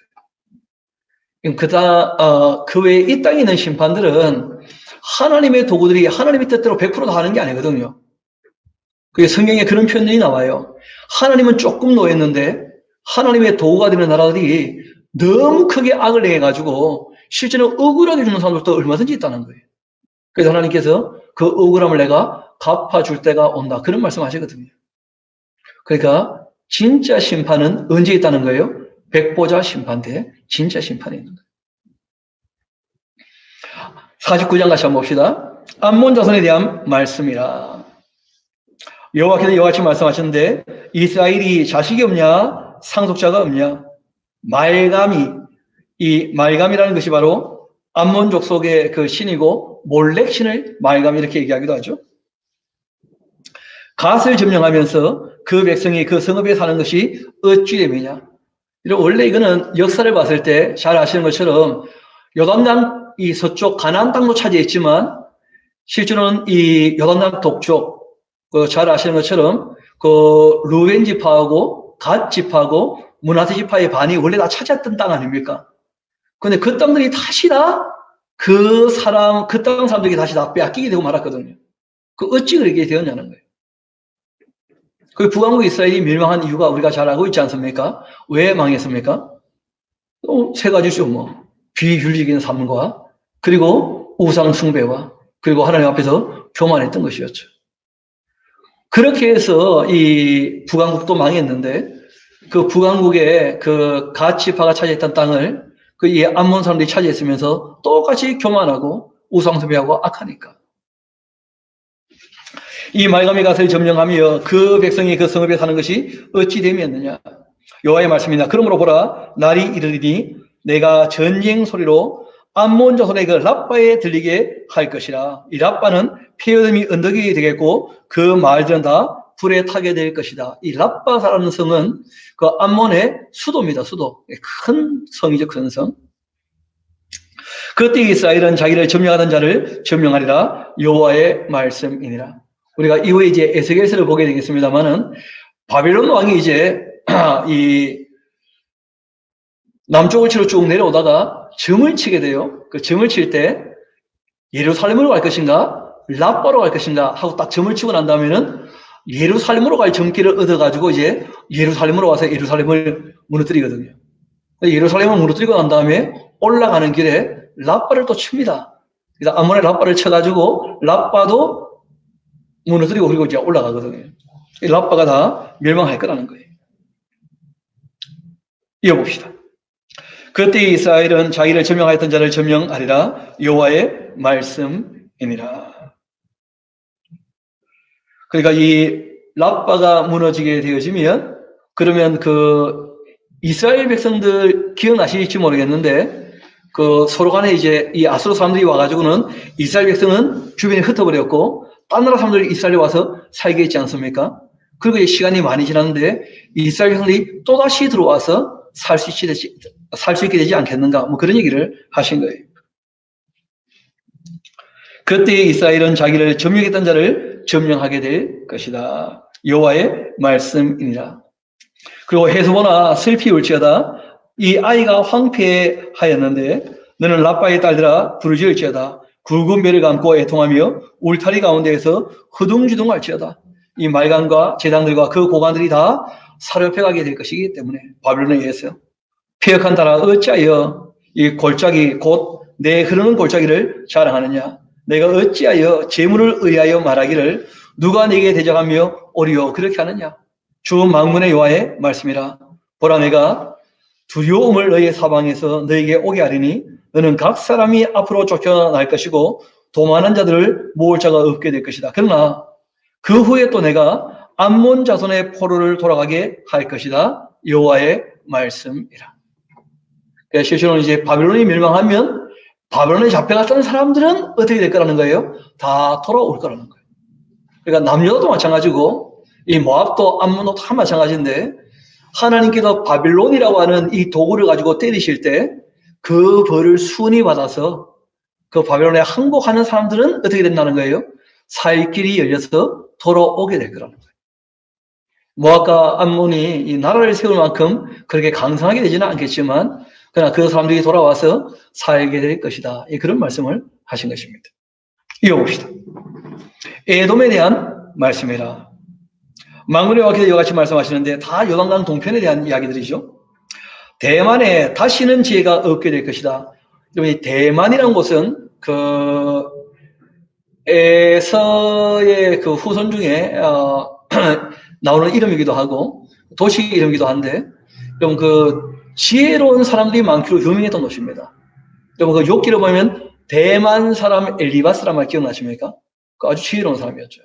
거예요. 그 외에 이 땅에 있는 심판들은 하나님의 도구들이 하나님의 뜻대로 100%다 하는 게 아니거든요. 그게 성경에 그런 표현이 나와요. 하나님은 조금 노했는데 하나님의 도구가 되는 나라들이 너무 크게 악을 행해가지고 실제로 억울하게 주는 사람들도 얼마든지 있다는 거예요. 그래서 하나님께서 그 억울함을 내가 갚아줄 때가 온다. 그런 말씀 하시거든요. 그러니까 진짜 심판은 언제 있다는 거예요? 백보자 심판 때 진짜 심판이 있는 거예요. 49장 같이 한번 봅시다. 암몬 자손에 대한 말씀이라. 여호와께서 이와 같이 말씀하셨는데 이스라엘이 자식이 없냐? 상속자가 없냐? 이 말감이라는 것이 바로 암몬 족속의 그 신이고 몰렉 신을 말감 이렇게 얘기하기도 하죠. 갓을 점령하면서 그 백성이 그 성읍에 사는 것이 어찌 됨이냐? 원래 이거는 역사를 봤을 때 잘 아시는 것처럼 요단강 이 서쪽 가나안 땅도 차지했지만 실제로는 이 요단강 동쪽 잘 아시는 것처럼 그 루벤 지파하고 갓 지파하고 므낫세 지파의 반이 원래 다 차지했던 땅 아닙니까? 근데 그 땅들이 다시 다 그 땅 사람들이 다시 다 빼앗기게 되고 말았거든요. 어찌 그렇게 되었냐는 거예요. 그 북왕국 이스라엘이 멸망한 이유가 우리가 잘 알고 있지 않습니까? 왜 망했습니까? 세 가지죠, 뭐. 비윤리적인 삶과, 그리고 우상 숭배와, 그리고 하나님 앞에서 교만했던 것이었죠. 그렇게 해서 이 북왕국도 망했는데, 그 북왕국의 그 갓 지파가 차지했던 땅을 이 암몬 사람들이 차지했으면서 똑같이 교만하고 우상 숭배하고 악하니까. 이 말감이 갓을 점령하며 그 백성이 그 성읍에 사는 것이 어찌 됨이었느냐. 여호와의 말씀이나 그러므로 보라 날이 이르리니 내가 전쟁 소리로 암몬 자손의 그 랍바에 들리게 할 것이라. 이 랍바는 폐허름이 언덕이 되겠고 그 마을들은 다 불에 타게 될 것이다. 이 랍바라는 성은 그 암몬의 수도입니다. 수도. 큰 성이죠. 큰 성. 그때 이스라엘은 자기를 점령하던 자를 점령하리라. 여호와의 말씀이니라. 우리가 이후에 이제 에스겔서를 보게 되겠습니다만은 바벨론 왕이 이제 이 남쪽을 치러 쭉 내려오다가 점을 치게 돼요. 그 점을 칠 때 예루살렘으로 갈 것인가 랍바로 갈 것인가 하고 딱 점을 치고 난 다음에는 예루살렘으로 갈 점괘를 얻어가지고 이제 예루살렘으로 와서 예루살렘을 무너뜨리거든요. 예루살렘을 무너뜨리고 난 다음에 올라가는 길에 랍바를 또 칩니다. 그래서 암몬의 랍바를 쳐가지고 랍바도 무너뜨리고 그리고 이제 올라가거든요. 이 랍바가 다 멸망할 거라는 거예요. 이어봅시다. 그때 이스라엘은 자기를 점령하였던 자를 점령하리라. 여호와의 말씀이니라. 그러니까 이 랍바가 무너지게 되어지면 그러면 그 이스라엘 백성들 기억나실지 모르겠는데 그 서로 간에 이제 이 아수르 사람들이 와가지고는 이스라엘 백성은 주변에 흩어버렸고 딴 나라 사람들이 이스라엘에 와서 살게 했지 않습니까? 그리고 이제 시간이 많이 지났는데 이스라엘 백성들이 또다시 들어와서 살 수 있게 되지 않겠는가? 뭐 그런 얘기를 하신 거예요. 그때 이스라엘은 자기를 점령했던 자를 점령하게 될 것이다. 여호와의 말씀이니라. 그리고 헤스보나 슬피 울지어다. 이 아이가 황폐하였는데 너는 랍바의 딸들아 부르짖을지어다. 굵은 배를 감고 애통하며 울타리 가운데에서 허둥지둥할지어다. 이 말간과 제단들과 그 고관들이 다 사려펴가게 될 것이기 때문에 바벨론에 의해서 폐역한 나라 어찌하여 이 골짜기 곧 내 흐르는 골짜기를 자랑하느냐. 내가 어찌하여 재물을 의하여 말하기를 누가 내게 대적하며 오리요 그렇게 하느냐. 주 만군의 여호와의 말씀이라. 보라 내가 두려움을 너희의 사방에서 너희에게 오게 하리니 너는 각 사람이 앞으로 쫓겨날 것이고 도망하는 자들을 모을 자가 없게 될 것이다. 그러나 그 후에 또 내가 암몬 자손의 포로를 돌아가게 할 것이다. 여호와의 말씀이라. 그러니까 실제로는 이제 바빌론이 멸망하면 바빌론에 잡혀갔던 사람들은 어떻게 될 거라는 거예요? 다 돌아올 거라는 거예요. 그러니까 남유다도 마찬가지고 이 모압도 암몬도 다 마찬가지인데 하나님께서 바빌론이라고 하는 이 도구를 가지고 때리실 때 그 벌을 순위 받아서 그 바빌론에 항복하는 사람들은 어떻게 된다는 거예요? 살 길이 열려서 돌아오게 될 거라는 거예요. 모압과 암몬이 이 나라를 세울 만큼 그렇게 강성하게 되지는 않겠지만 그러나 그 사람들이 돌아와서 살게 될 것이다. 그런 말씀을 하신 것입니다. 이어봅시다. 에돔에 대한 말씀이라. 만군의 여호와께서 이와 같이 말씀하시는데 다 요단강 동편에 대한 이야기들이죠. 대만에 다시는 지혜가 없게 될 것이다. 여러분, 대만이라는 곳은 그 에서의 그 후손 중에 나오는 이름이기도 하고 도시 이름이기도 한데, 여러분 그 지혜로운 사람들이 많기로 유명했던 곳입니다. 여러분 그 욥기를 보면 대만 사람 엘리바스란 말 기억나십니까? 그 아주 지혜로운 사람이었죠.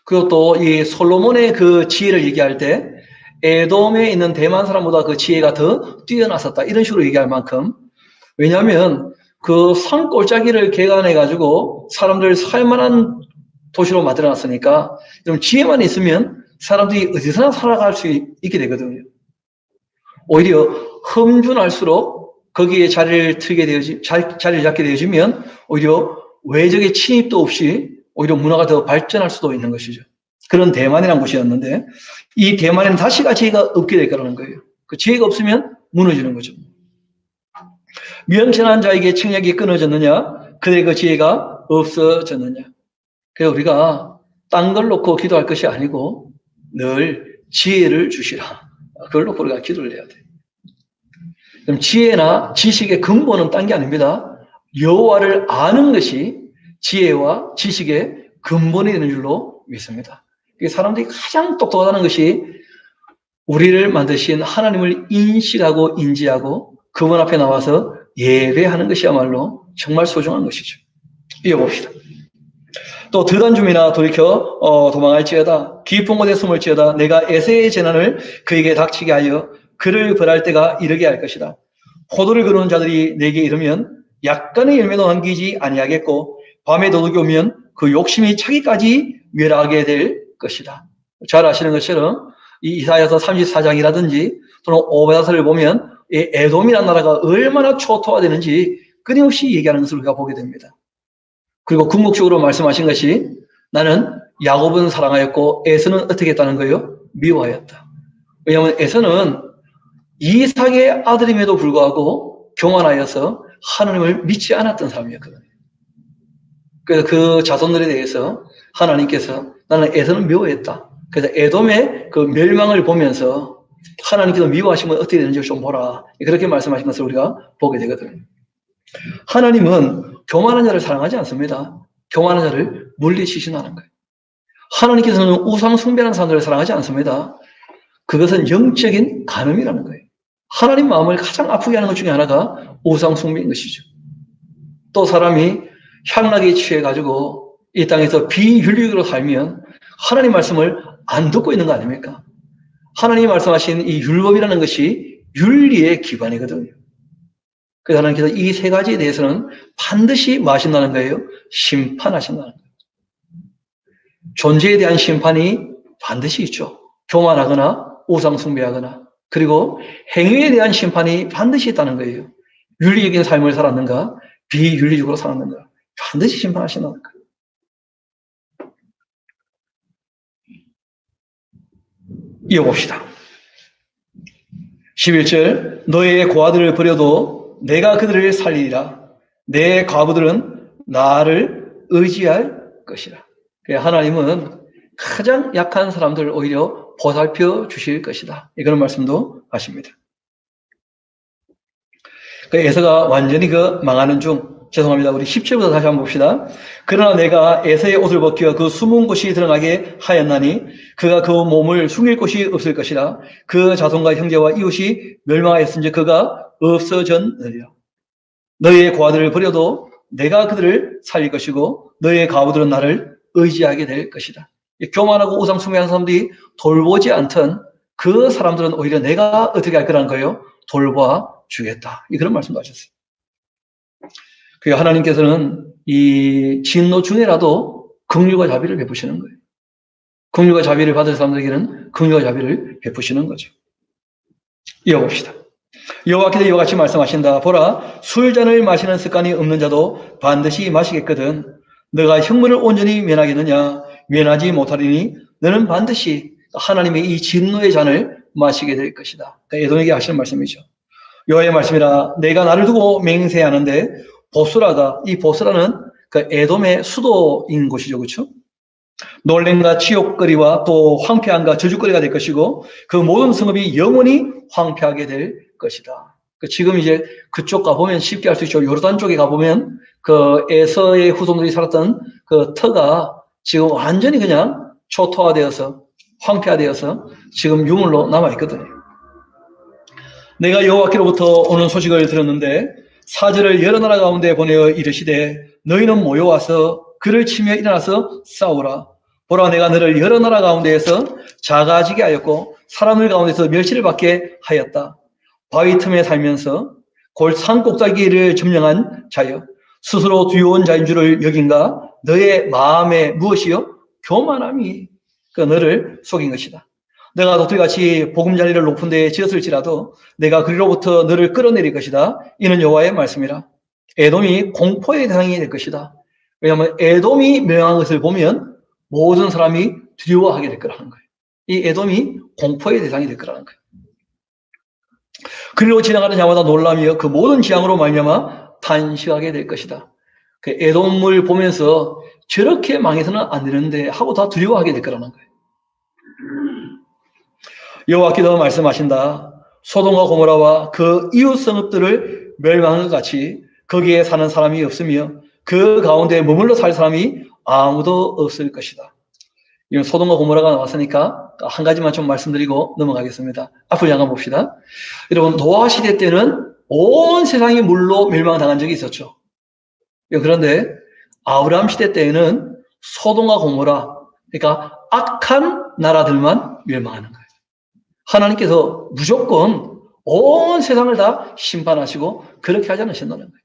그리고 또 이 솔로몬의 그 지혜를 얘기할 때 에돔에 있는 대만 사람보다 그 지혜가 더 뛰어났었다. 이런 식으로 얘기할 만큼. 왜냐하면 그 산골짜기를 개간해가지고 사람들 살만한 도시로 만들어놨으니까 좀 지혜만 있으면 사람들이 어디서나 살아갈 수 있게 되거든요. 오히려 험준할수록 거기에 자리를 잡게 되어지면 오히려 외적의 침입도 없이 오히려 문화가 더 발전할 수도 있는 것이죠. 그런 대만이라는 곳이었는데 이 대만에는 다시가 지혜가 없게 될 거라는 거예요. 그 지혜가 없으면 무너지는 거죠. 명철한 자에게 책략이 끊어졌느냐? 그들의 그 지혜가 없어졌느냐? 그래서 우리가 딴 걸 놓고 기도할 것이 아니고 늘 지혜를 주시라. 그걸 놓고 우리가 기도를 해야 돼요. 그럼 지혜나 지식의 근본은 딴 게 아닙니다. 여호와를 아는 것이 지혜와 지식의 근본이 되는 줄로 믿습니다. 사람들이 가장 똑똑하다는 것이 우리를 만드신 하나님을 인식하고 인지하고 그분 앞에 나와서 예배하는 것이야말로 정말 소중한 것이죠. 이어봅시다. 또 드단줌이나 돌이켜 도망할지어다 깊은 곳에 숨을지어다 내가 에세의 재난을 그에게 닥치게 하여 그를 벌할 때가 이르게 할 것이다. 포도를 거두는 자들이 내게 이르면 약간의 열매도 남기지 아니하겠고 밤에 도둑이 오면 그 욕심이 차기까지 멸하게 될 것이다. 잘 아시는 것처럼 이 이사야서 34장이라든지 또는 오바다서를 보면 이 에돔이라는 나라가 얼마나 초토화되는지 끊임없이 얘기하는 것을 우리가 보게 됩니다. 그리고 궁극적으로 말씀하신 것이 나는 야곱은 사랑하였고 에서는 어떻게 했다는 거예요? 미워하였다. 왜냐하면 에서는 이삭의 아들임에도 불구하고 교만하여서 하나님을 믿지 않았던 사람이었거든요. 그래서 그 자손들에 대해서 하나님께서 나는 에서는 미워했다. 그래서 에돔의 그 멸망을 보면서 하나님께서 미워하시면 어떻게 되는지 좀 보라. 그렇게 말씀하신 것을 우리가 보게 되거든요. 하나님은 교만한 자를 사랑하지 않습니다. 교만한 자를 물리치신다는 거예요. 하나님께서는 우상 숭배하는 사람들을 사랑하지 않습니다. 그것은 영적인 간음이라는 거예요. 하나님 마음을 가장 아프게 하는 것 중에 하나가 우상 숭배인 것이죠. 또 사람이 향락에 취해가지고 이 땅에서 비윤리적으로 살면 하나님 말씀을 안 듣고 있는 거 아닙니까? 하나님이 말씀하신 이 율법이라는 것이 윤리의 기반이거든요. 그래서 하나님께서 이 세 가지에 대해서는 반드시 뭐 하신다는 거예요? 심판하신다는 거예요. 존재에 대한 심판이 반드시 있죠. 교만하거나 우상 숭배하거나 그리고 행위에 대한 심판이 반드시 있다는 거예요. 윤리적인 삶을 살았는가 비윤리적으로 살았는가 반드시 심판하신다는 거예요. 이어봅시다. 11절 너의 고아들을 버려도 내가 그들을 살리리라. 내 과부들은 나를 의지할 것이라. 하나님은 가장 약한 사람들을 오히려 보살펴 주실 것이다. 이런 말씀도 하십니다. 에서가 완전히 망하는 중 죄송합니다. 우리 10절부터 다시 한번 봅시다. 그러나 내가 에서의 옷을 벗겨 그 숨은 곳이 드러나게 하였나니 그가 그 몸을 숨길 곳이 없을 것이라. 그 자손과 형제와 이웃이 멸망하였은지 그가 없어졌느니라. 너희의 고아들을 버려도 내가 그들을 살릴 것이고 너희의 과부들은 나를 의지하게 될 것이다. 교만하고 우상 숭배하는 사람들이 돌보지 않던 그 사람들은 오히려 내가 어떻게 할 거라는 거예요? 돌봐 주겠다. 그런 말씀도 하셨어요. 그 하나님께서는 이 진노 중에라도 긍휼과 자비를 베푸시는 거예요. 긍휼과 자비를 받을 사람들에게는 긍휼과 자비를 베푸시는 거죠. 이어봅시다. 여호와께서 이와 같이 말씀하신다. 보라, 술잔을 마시는 습관이 없는 자도 반드시 마시겠거든. 너가 형물을 온전히 면하겠느냐? 면하지 못하리니 너는 반드시 하나님의 이 진노의 잔을 마시게 될 것이다. 에돔에게 하시는 말씀이죠. 여호와의 말씀이라. 내가 나를 두고 맹세하는데 보스라가, 이 보스라는 그 에돔의 수도인 곳이죠, 그렇죠? 놀램과 치욕거리와 또 황폐함과 저주거리가 될 것이고 그 모든 성읍이 영원히 황폐하게 될 것이다. 지금 이제 그쪽 가보면 쉽게 알 수 있죠. 요르단 쪽에 가보면 그 에서의 후손들이 살았던 그 터가 지금 완전히 그냥 초토화되어서 황폐화되어서 지금 유물로 남아있거든요. 내가 여호와께로부터 오는 소식을 들었는데 사절을 여러 나라 가운데 보내어 이르시되 너희는 모여와서 그를 치며 일어나서 싸우라. 보라, 내가 너를 여러 나라 가운데에서 작아지게 하였고 사람들 가운데서 멸시를 받게 하였다. 바위 틈에 살면서 골산 꼭대기를 점령한 자여, 스스로 두려운 자인 줄을 여긴가? 너의 마음에 무엇이요? 교만함이 그 너를 속인 것이다. 내가 도토리같이 보금자리를 높은 데에 지었을지라도 내가 그리로부터 너를 끌어내릴 것이다. 이는 여호와의 말씀이라. 에돔이 공포의 대상이 될 것이다. 왜냐하면 에돔이 멸망한 것을 보면 모든 사람이 두려워하게 될 거라는 거예요. 이 에돔이 공포의 대상이 될 거라는 거예요. 그리로 지나가는 자마다 놀라며 그 모든 지향으로 말미암아 탄식하게 될 것이다. 그 에돔을 보면서 저렇게 망해서는 안 되는데 하고 다 두려워하게 될 거라는 거예요. 여호와께서 말씀하신다. 소돔과 고모라와 그 이웃 성읍들을 멸망한 것 같이 거기에 사는 사람이 없으며 그 가운데 머물러 살 사람이 아무도 없을 것이다. 이건 소돔과 고모라가 나왔으니까 한 가지만 좀 말씀드리고 넘어가겠습니다. 앞을 향해 봅시다. 여러분, 노아 시대 때는 온 세상이 물로 멸망당한 적이 있었죠. 그런데 아브라함 시대 때에는 소돔과 고모라, 그러니까 악한 나라들만 멸망하는 거예요. 하나님께서 무조건 온 세상을 다 심판하시고 그렇게 하지 않으신다는 거예요.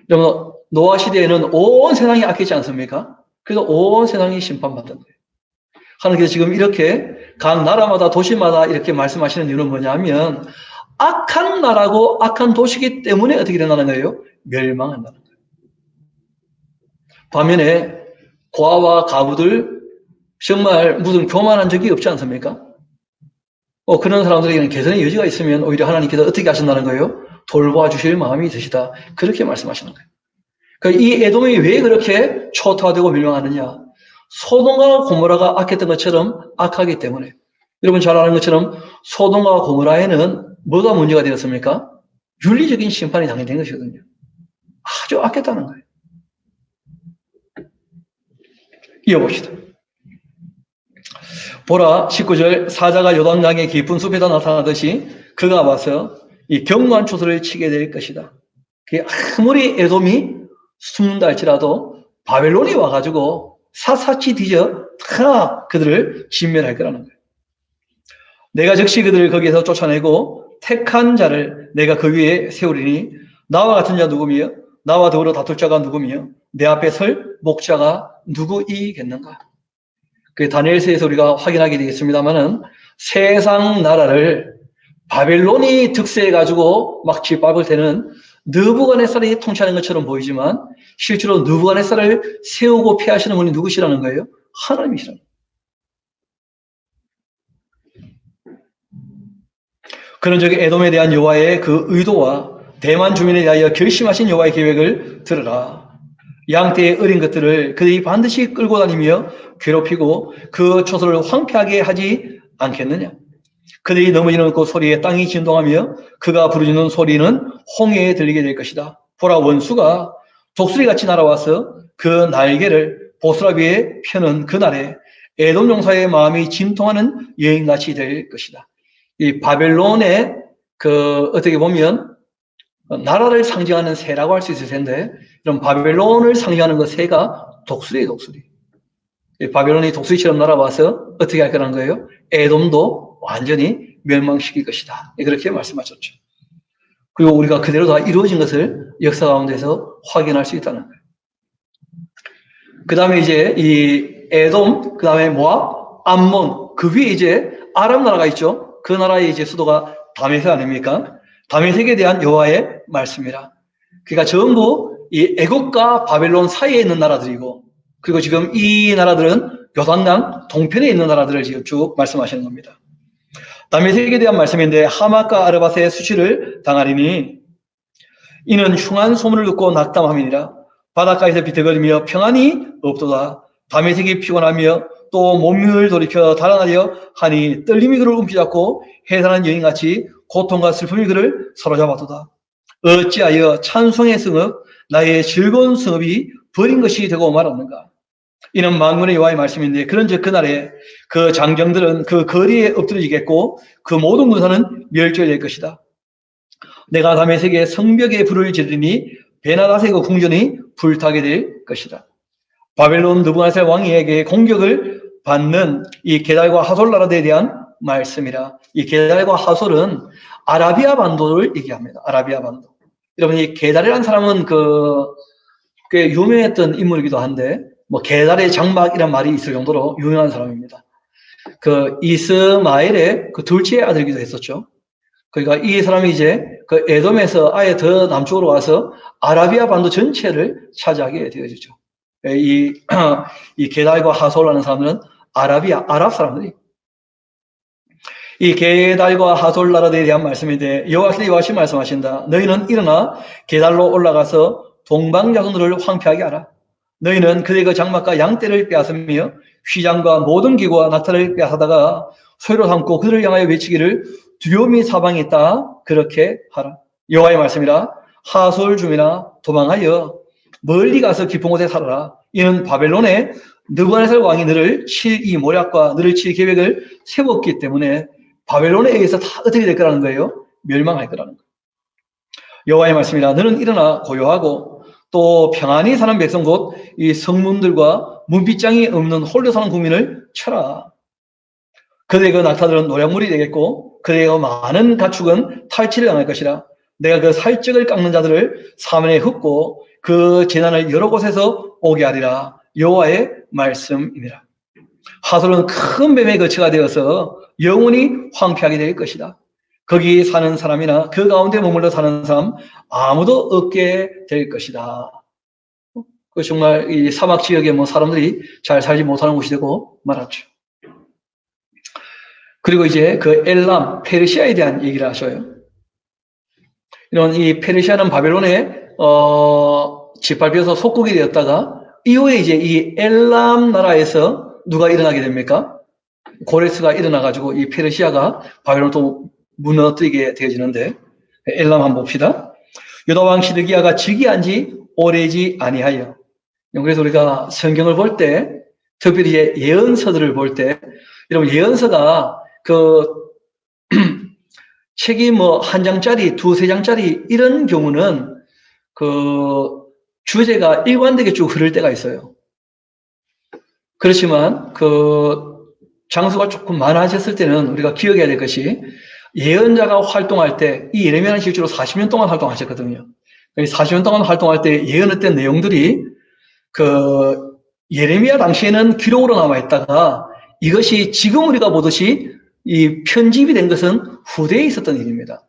여러분, 노아 시대에는 온 세상이 악했지 않습니까? 그래서 온 세상이 심판받는 거예요. 하나님께서 지금 이렇게 각 나라마다 도시마다 이렇게 말씀하시는 이유는 뭐냐면 악한 나라고 악한 도시이기 때문에 어떻게 된다는 거예요? 멸망한다는 거예요. 반면에 고아와 가부들 정말 무슨 교만한 적이 없지 않습니까? 그런 사람들에게는 개선의 여지가 있으면 오히려 하나님께서 어떻게 하신다는 거예요? 돌봐주실 마음이 있으시다. 그렇게 말씀하시는 거예요. 그러니까 이 에돔이 왜 그렇게 초토화되고 멸망하느냐? 소돔과 고모라가 악했던 것처럼 악하기 때문에. 여러분 잘 아는 것처럼 소돔과 고모라에는 뭐가 문제가 되었습니까? 윤리적인 심판이 당연된 것이거든요. 아주 악했다는 거예요. 이어봅시다. 보라, 19절, 사자가 요단강의 깊은 숲에다 나타나듯이 그가 와서 이 견고한 초소를 치게 될 것이다. 아무리 에돔이 숨는다 할지라도 바벨론이 와가지고 샅샅이 뒤져 다 그들을 진멸할 거라는 거예요. 내가 즉시 그들을 거기에서 쫓아내고 택한 자를 내가 그 위에 세우리니 나와 같은 자 누구며 나와 더불어 다툴 자가 누구며 내 앞에 설 목자가 누구이겠는가? 그 다니엘서에서 우리가 확인하게 되겠습니다만은 세상 나라를 바벨론이 득세해가지고 막 짓밟을 때는 느부갓네살이 통치하는 것처럼 보이지만 실제로 느부갓네살을 세우고 폐하시는 분이 누구시라는 거예요? 하나님이시라는 거예요. 그런 적에 에돔에 대한 여호와의 그 의도와 대만 주민에 대하여 결심하신 여호와의 계획을 들으라. 양떼의 어린 것들을 그들이 반드시 끌고 다니며 괴롭히고 그 초소를 황폐하게 하지 않겠느냐. 그들이 넘어지는 그 소리에 땅이 진동하며 그가 부르짖는 소리는 홍해에 들리게 될 것이다. 보라, 원수가 독수리같이 날아와서 그 날개를 보스라 위에 펴는 그날에 에돔 용사의 마음이 진통하는 여인같이 될 것이다. 이 바벨론의 그 어떻게 보면 나라를 상징하는 새라고 할 수 있을 텐데, 이런 바벨론을 상징하는 그 새가 독수리예요, 독수리. 바벨론이 독수리처럼 날아와서 어떻게 할 거라는 거예요? 에돔도 완전히 멸망시킬 것이다. 그렇게 말씀하셨죠. 그리고 우리가 그대로 다 이루어진 것을 역사 가운데서 확인할 수 있다는 거예요. 그 다음에 이제 이 에돔, 그 다음에 모압, 암몬, 그 위에 이제 아람 나라가 있죠. 그 나라의 이제 수도가 다메섹 아닙니까? 다메섹에 대한 여호와의 말씀이라. 그러니까 전부 이 애국과 바벨론 사이에 있는 나라들이고, 그리고 지금 이 나라들은 요단강 동편에 있는 나라들을 지금 쭉 말씀하시는 겁니다. 다메섹에 대한 말씀인데, 하맛과 아르밧의 수치를 당하리니 이는 흉한 소문을 듣고 낙담함이니라. 바닷가에서 비틀거리며 평안이 없도다. 다메섹이 피곤하며 또 몸을 돌이켜 달아나려 하니 떨림이 그를 움켜잡고 해산한 여인같이 고통과 슬픔이 그를 사로잡았도다. 어찌하여 찬송의 성읍 나의 즐거운 성읍이 버린 것이 되고 말았는가. 이는 만군의 여호와의 말씀인데, 그런즉 그날에 그 장정들은 그 거리에 엎드러지겠고 그 모든 군사는 멸절될 것이다. 내가 다메섹의 성벽에 불을 지르니 베나다세 그 궁전이 불타게 될 것이다. 바벨론 느부갓네살 왕에게 공격을 받는 이 게달과 하솔 나라들에 대한 말씀이라. 이 게달과 하솔은 아라비아 반도를 얘기합니다. 아라비아 반도. 여러분, 이 게달이라는 사람은 꽤 유명했던 인물이기도 한데, 뭐 게달의 장막이란 말이 있을 정도로 유명한 사람입니다. 그 이스마엘의 그 둘째 아들이기도 했었죠. 그러니까 이 사람이 이제 그 에돔에서 아예 더 남쪽으로 와서 아라비아 반도 전체를 차지하게 되어지죠. 이 게달과 하솔라는 사람들은 아랍 사람들이. 이 게달과 하솔 나라들에 대한 말씀인데, 여호와께서 이같이 말씀하신다. 너희는 일어나 게달로 올라가서 동방 자손들을 황폐하게 하라. 너희는 그들의 그 장막과 양떼를 빼앗으며 휘장과 모든 기구와 낙타를 빼앗다가 소유로 삼고 그들을 향하여 외치기를 두려움이 사방에 있다. 그렇게 하라. 여호와의 말씀이라. 하솔 주민아 도망하여 멀리 가서 깊은 곳에 살아라. 이는 바벨론의 느부갓네살 왕이 너를 칠 이 모략과 너를 칠 계획을 세웠기 때문에 바벨론에 의해서 다 어떻게 될 거라는 거예요? 멸망할 거라는 거예요. 여호와의 말씀이라. 너는 일어나 고요하고 또 평안히 사는 백성 곧 이 성문들과 문빗장이 없는 홀로 사는 국민을 쳐라. 그들의 그 낙타들은 노략물이 되겠고 그들의 그 많은 가축은 탈취를 당할 것이라. 내가 그 살적을 깎는 자들을 사면에 흩고 그 재난을 여러 곳에서 오게 하리라. 여호와의 말씀이니라. 하솔은 큰 뱀의 거처가 되어서 영원히 황폐하게 될 것이다. 거기 사는 사람이나 그 가운데 머물러 사는 사람 아무도 없게 될 것이다. 그 정말 이 사막 지역에 뭐 사람들이 잘 살지 못하는 곳이 되고 말았죠. 그리고 이제 그 엘람, 페르시아에 대한 얘기를 하셔요. 이런 이 페르시아는 바벨론에 짓밟혀서 속국이 되었다가 이후에 이제 이 엘람 나라에서 누가 일어나게 됩니까? 고레스가 일어나가지고 이 페르시아가 바벨론을 또 무너뜨리게 되어지는데, 엘람 한번 봅시다. 유다 왕 시드기야가 즉위한 지 오래지 아니하여. 그래서 우리가 성경을 볼 때, 특별히 이제 예언서들을 볼 때, 여러분 예언서가 그 책이 뭐 한 장짜리, 두세 장짜리 이런 경우는 그 주제가 일관되게 쭉 흐를 때가 있어요. 그렇지만 그 장수가 조금 많아졌을 때는 우리가 기억해야 될 것이, 예언자가 활동할 때, 이 예레미야는 실제로 40년 동안 활동하셨거든요. 40년 동안 활동할 때 예언했던 내용들이 그 예레미야 당시에는 기록으로 남아있다가 이것이 지금 우리가 보듯이 이 편집이 된 것은 후대에 있었던 일입니다.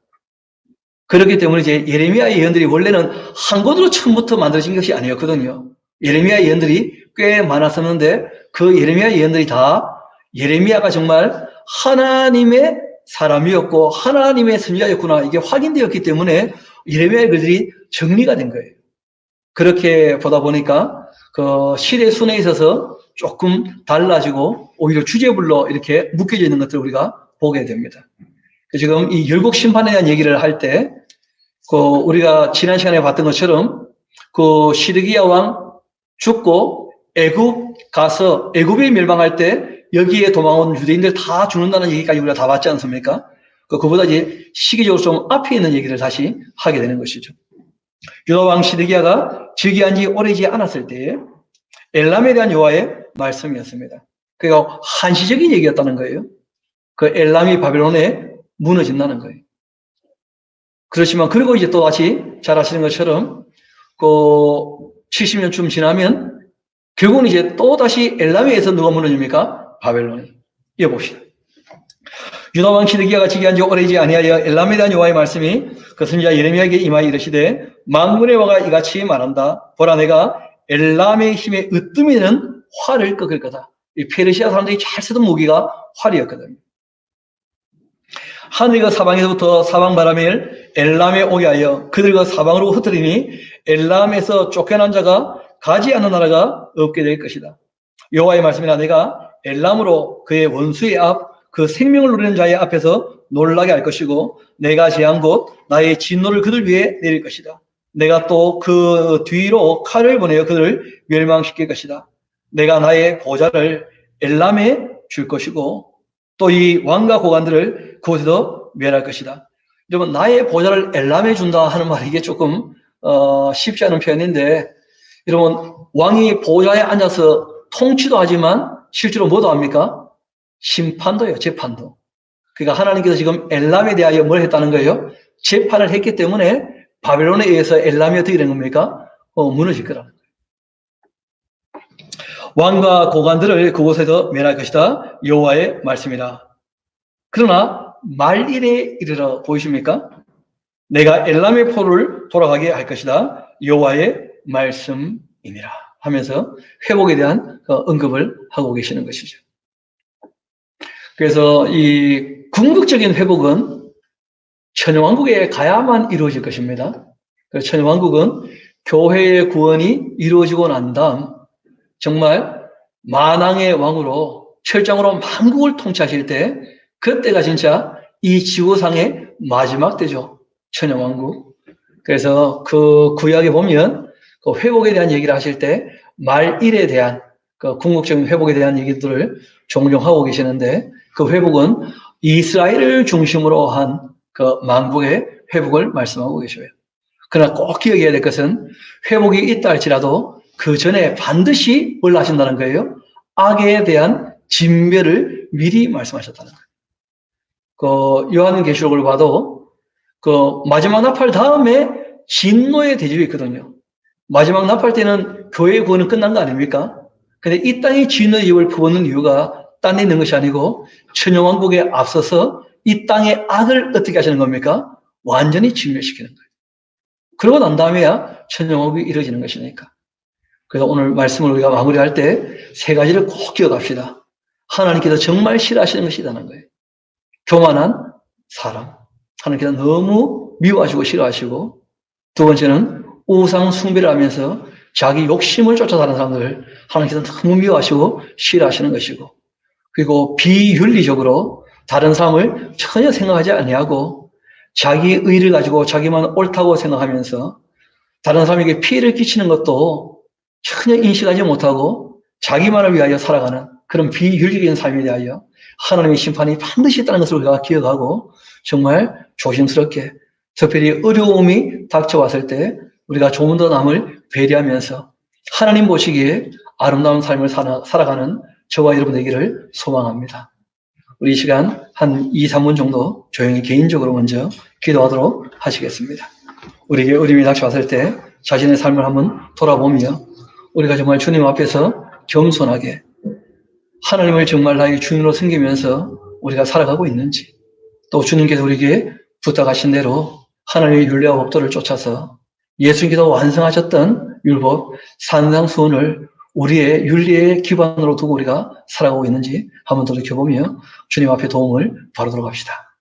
그렇기 때문에 이제 예레미야 예언들이 원래는 한 권으로 처음부터 만들어진 것이 아니었거든요. 예레미야 예언들이 꽤 많았었는데 그 예레미야 예언들이 다 예레미야가 정말 하나님의 사람이었고 하나님의 선지자였구나, 이게 확인되었기 때문에 예레미야의 글들이 정리가 된 거예요. 그렇게 보다 보니까 그 시대 순에 있어서 조금 달라지고 오히려 주제별로 이렇게 묶여져 있는 것들을 우리가 보게 됩니다. 지금 이 열국 심판에 대한 얘기를 할 때, 그 우리가 지난 시간에 봤던 것처럼 그 시드기야 왕 죽고 애굽 가서 애굽이 멸망할 때 여기에 도망온 유대인들 다 죽는다는 얘기까지 우리가 다 봤지 않습니까? 그보다 이제 시기적으로 좀 앞에 있는 얘기를 다시 하게 되는 것이죠. 유다 왕 시드기야가 즉위한 지 오래지 않았을 때에 엘람에 대한 여호와의 말씀이었습니다. 그러니까 한시적인 얘기였다는 거예요. 그 엘람이 바벨론에 무너진다는 거예요. 그렇지만 그리고 이제 또 다시 잘 아시는 것처럼 그 70년쯤 지나면 결국은 이제 또 다시 엘람에서 누가 무너집니까? 바벨론이. 이어 봅시다. 유다 왕 시드기야가 즉위한 지 오래지 아니하여 엘람에 대한 여호와의 말씀이 그 선지자 예레미야에게 임하여 이르시되 만군의 여호와가 이같이 말한다. 보라 내가 엘람의 힘에 으뜸이는 활을 꺾을 거다. 이 페르시아 사람들이 잘 쓰던 무기가 활이었거든요. 하늘과 사방에서부터 사방 바람을 엘람에 오게 하여 그들과 사방으로 흩어리니 엘람에서 쫓겨난 자가 가지 않는 나라가 없게 될 것이다. 여호와의 말씀이나 내가 엘람으로 그의 원수의 앞 그 생명을 누리는 자의 앞에서 놀라게 할 것이고 내가 제한 곳 나의 진노를 그들 위에 내릴 것이다. 내가 또 그 뒤로 칼을 보내어 그들을 멸망시킬 것이다. 내가 나의 보좌를 엘람에 줄 것이고 또 이 왕과 고관들을 그곳에서 멸할 것이다. 여러분 나의 보좌를 엘람에 준다 하는 말이 이게 조금 쉽지 않은 표현인데 여러분 왕이 보좌에 앉아서 통치도 하지만 실제로 뭐도 합니까? 심판도요, 재판도. 그러니까 하나님께서 지금 엘람에 대하여 뭘 했다는 거예요? 재판을 했기 때문에 바벨론에 의해서 엘람이 어떻게 된 겁니까? 무너질 거라는 거예요. 왕과 고관들을 그곳에서 멸할 것이다. 여호와의 말씀이라. 그러나 말일에 이르러 보이십니까? 내가 엘람의 포를 돌아가게 할 것이다. 여호와의 말씀이니라 하면서 회복에 대한 언급을 하고 계시는 것이죠. 그래서 이 궁극적인 회복은 천여왕국에 가야만 이루어질 것입니다. 그래서 천여왕국은 교회의 구원이 이루어지고 난 다음 정말 만왕의 왕으로 철장으로 만국을 통치하실 때 그때가 진짜 이 지구상의 마지막 때죠. 천여왕국. 그래서 그 구약에 보면 그 회복에 대한 얘기를 하실 때 말일에 대한 그 궁극적인 회복에 대한 얘기들을 종종 하고 계시는데 그 회복은 이스라엘을 중심으로 한 그 만국의 회복을 말씀하고 계셔요. 그러나 꼭 기억해야 될 것은 회복이 있다 할지라도 그 전에 반드시 뭘 하신다는 거예요? 악에 대한 진멸을 미리 말씀하셨다는 거예요. 그 요한계시록을 봐도 그 마지막 나팔 다음에 진노의 대접이 있거든요. 마지막 나팔 때는 교회의 구원은 끝난 거 아닙니까? 근데 이 땅의 진노의 입을 부어놓는 이유가 딴 데 있는 것이 아니고 천여왕국에 앞서서 이 땅의 악을 어떻게 하시는 겁니까? 완전히 진멸시키는 거예요. 그러고 난 다음에야 천여왕국이 이루어지는 것이니까. 그래서 오늘 말씀을 우리가 마무리할 때 세 가지를 꼭 기억합시다. 하나님께서 정말 싫어하시는 것이 있다는 거예요. 교만한 사람. 하나님께서 너무 미워하시고 싫어하시고 두 번째는 우상 숭배를 하면서 자기 욕심을 쫓아다니는 사람들 하나님께서 너무 미워하시고 싫어하시는 것이고 그리고 비윤리적으로 다른 사람을 전혀 생각하지 아니하고 자기 의를 가지고 자기만 옳다고 생각하면서 다른 사람에게 피해를 끼치는 것도 전혀 인식하지 못하고 자기만을 위하여 살아가는 그런 비윤리적인 삶에 대하여 하나님의 심판이 반드시 있다는 것을 우리가 기억하고 정말 조심스럽게 특별히 어려움이 닥쳐왔을 때 우리가 조금 더 남을 배려하면서 하나님 보시기에 아름다운 삶을 살아가는 저와 여러분 되기를 소망합니다. 우리 이 시간 한 2, 3분 정도 조용히 개인적으로 먼저 기도하도록 하시겠습니다. 우리에게 어려움이 닥쳐왔을 때 자신의 삶을 한번 돌아보며 우리가 정말 주님 앞에서 겸손하게 하나님을 정말 나의 주인으로 섬기면서 우리가 살아가고 있는지 또 주님께서 우리에게 부탁하신 대로 하나님의 율례와 법도를 쫓아서 예수님께서 완성하셨던 율법, 산상수훈을 우리의 윤리의 기반으로 두고 우리가 살아가고 있는지 한번 돌이켜보며 주님 앞에 도움을 바라도록 합시다.